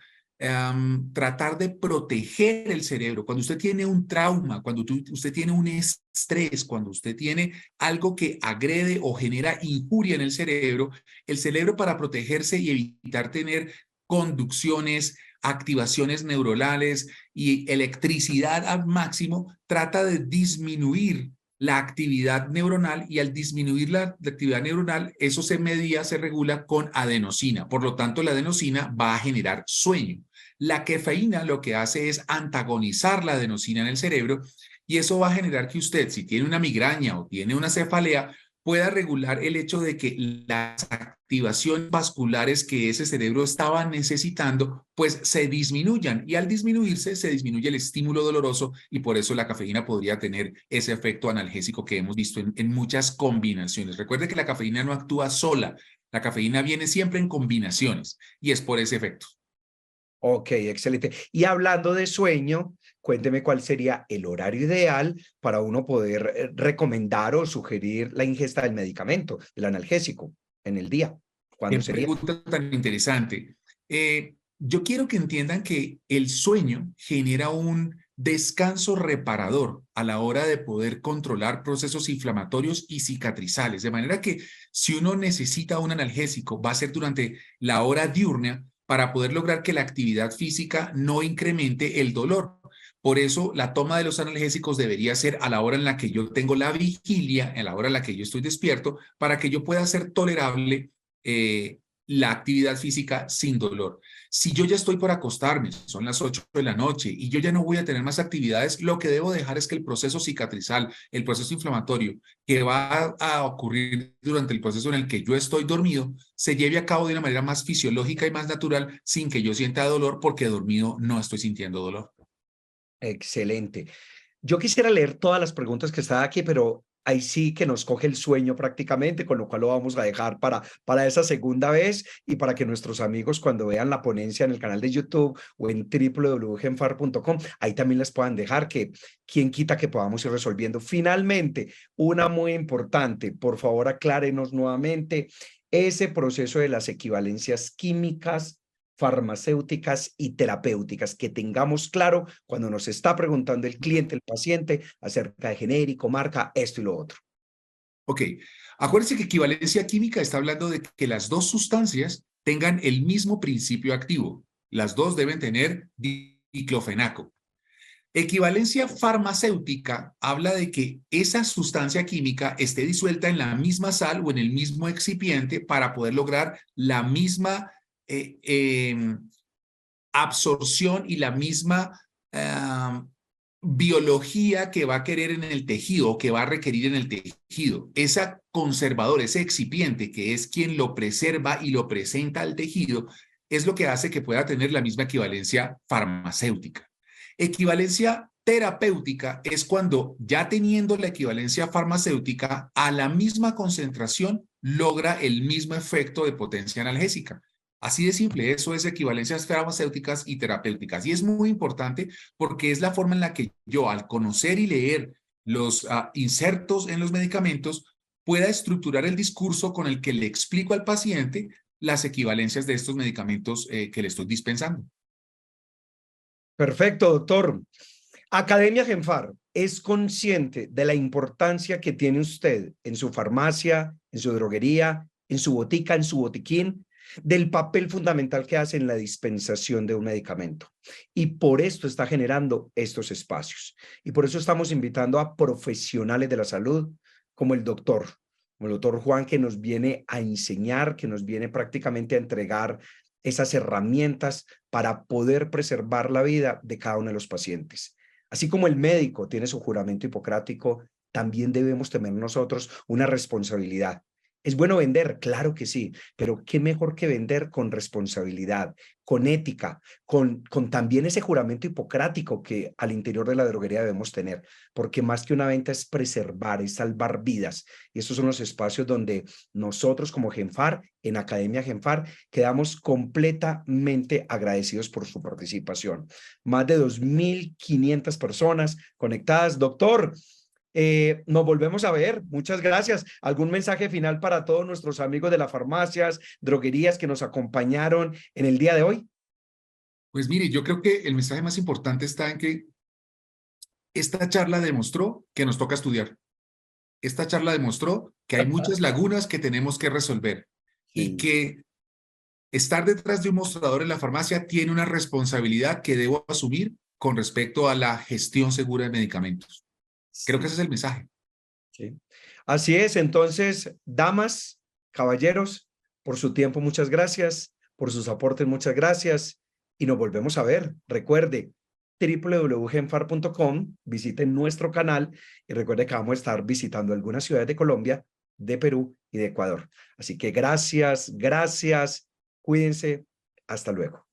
tratar de proteger el cerebro. Cuando usted tiene un trauma, cuando usted tiene un estrés, cuando usted tiene algo que agrede o genera injuria en el cerebro para protegerse y evitar tener conducciones, activaciones neuronales y electricidad al máximo, trata de disminuir la actividad neuronal, y al disminuir la actividad neuronal, eso se medía, se regula con adenosina. Por lo tanto, la adenosina va a generar sueño. La cafeína lo que hace es antagonizar la adenosina en el cerebro, y eso va a generar que usted, si tiene una migraña o tiene una cefalea, pueda regular el hecho de que las activaciones vasculares que ese cerebro estaba necesitando, pues se disminuyan, y al disminuirse se disminuye el estímulo doloroso, y por eso la cafeína podría tener ese efecto analgésico que hemos visto en muchas combinaciones. Recuerde que la cafeína no actúa sola, la cafeína viene siempre en combinaciones, y es por ese efecto. Ok, excelente. Y hablando de sueño, cuénteme cuál sería el horario ideal para uno poder recomendar o sugerir la ingesta del medicamento, el analgésico, en el día. Qué ¿Cuándo sería? pregunta tan interesante. Yo quiero que entiendan que el sueño genera un descanso reparador a la hora de poder controlar procesos inflamatorios y cicatrizales. De manera que si uno necesita un analgésico, va a ser durante la hora diurna para poder lograr que la actividad física no incremente el dolor. Por eso, la toma de los analgésicos debería ser a la hora en la que yo tengo la vigilia, a la hora en la que yo estoy despierto, para que yo pueda ser tolerable la actividad física sin dolor. Si yo ya estoy por acostarme, son las 8 de la noche y yo ya no voy a tener más actividades, lo que debo dejar es que el proceso cicatrizal, el proceso inflamatorio que va a ocurrir durante el proceso en el que yo estoy dormido, se lleve a cabo de una manera más fisiológica y más natural sin que yo sienta dolor, porque dormido no estoy sintiendo dolor. Excelente. Yo quisiera leer todas las preguntas que están aquí, pero ahí sí que nos coge el sueño prácticamente, con lo cual lo vamos a dejar para esa segunda vez y para que nuestros amigos cuando vean la ponencia en el canal de YouTube o en www.genfar.com, ahí también les puedan dejar que quién quita que podamos ir resolviendo. Finalmente, una muy importante, por favor aclárenos nuevamente ese proceso de las equivalencias químicas, farmacéuticas y terapéuticas, que tengamos claro cuando nos está preguntando el cliente, el paciente, acerca de genérico, marca, esto y lo otro. Ok, acuérdense que equivalencia química está hablando de que las dos sustancias tengan el mismo principio activo. Las dos deben tener diclofenaco. Equivalencia farmacéutica habla de que esa sustancia química esté disuelta en la misma sal o en el mismo excipiente para poder lograr la misma absorción y la misma biología que va a querer en el tejido, que va a requerir en el tejido. Ese conservador, ese excipiente, que es quien lo preserva y lo presenta al tejido, es lo que hace que pueda tener la misma equivalencia farmacéutica. Equivalencia terapéutica es cuando, ya teniendo la equivalencia farmacéutica, a la misma concentración logra el mismo efecto de potencia analgésica. Así de simple, eso es equivalencias farmacéuticas y terapéuticas. Y es muy importante porque es la forma en la que yo, al conocer y leer los insertos en los medicamentos, pueda estructurar el discurso con el que le explico al paciente las equivalencias de estos medicamentos que le estoy dispensando. Perfecto, doctor. Academia Genfar es consciente de la importancia que tiene usted en su farmacia, en su droguería, en su botica, en su botiquín, del papel fundamental que hace en la dispensación de un medicamento. Y por esto está generando estos espacios. Y por eso estamos invitando a profesionales de la salud como como el doctor Juan, que nos viene a enseñar, que nos viene prácticamente a entregar esas herramientas para poder preservar la vida de cada uno de los pacientes. Así como el médico tiene su juramento hipocrático, también debemos tener nosotros una responsabilidad. ¿Es bueno vender? Claro que sí, pero qué mejor que vender con responsabilidad, con ética, con también ese juramento hipocrático que al interior de la droguería debemos tener, porque más que una venta es preservar, es salvar vidas. Y estos son los espacios donde nosotros como Genfar, en Academia Genfar, quedamos completamente agradecidos por su participación. Más de 2.500 personas conectadas. Doctor, nos volvemos a ver. Muchas gracias. ¿Algún mensaje final para todos nuestros amigos de las farmacias, droguerías que nos acompañaron en el día de hoy? Pues mire, yo creo que el mensaje más importante está en que esta charla demostró que nos toca estudiar. Esta charla demostró que hay muchas lagunas que tenemos que resolver y Sí. que estar detrás de un mostrador en la farmacia tiene una responsabilidad que debo asumir con respecto a la gestión segura de medicamentos. Creo que ese es el mensaje. Sí. Así es. Entonces, damas, caballeros, por su tiempo, muchas gracias. Por sus aportes, muchas gracias. Y nos volvemos a ver. Recuerde, www.genfar.com, visiten nuestro canal y recuerde que vamos a estar visitando algunas ciudades de Colombia, de Perú y de Ecuador. Así que gracias, gracias. Cuídense. Hasta luego.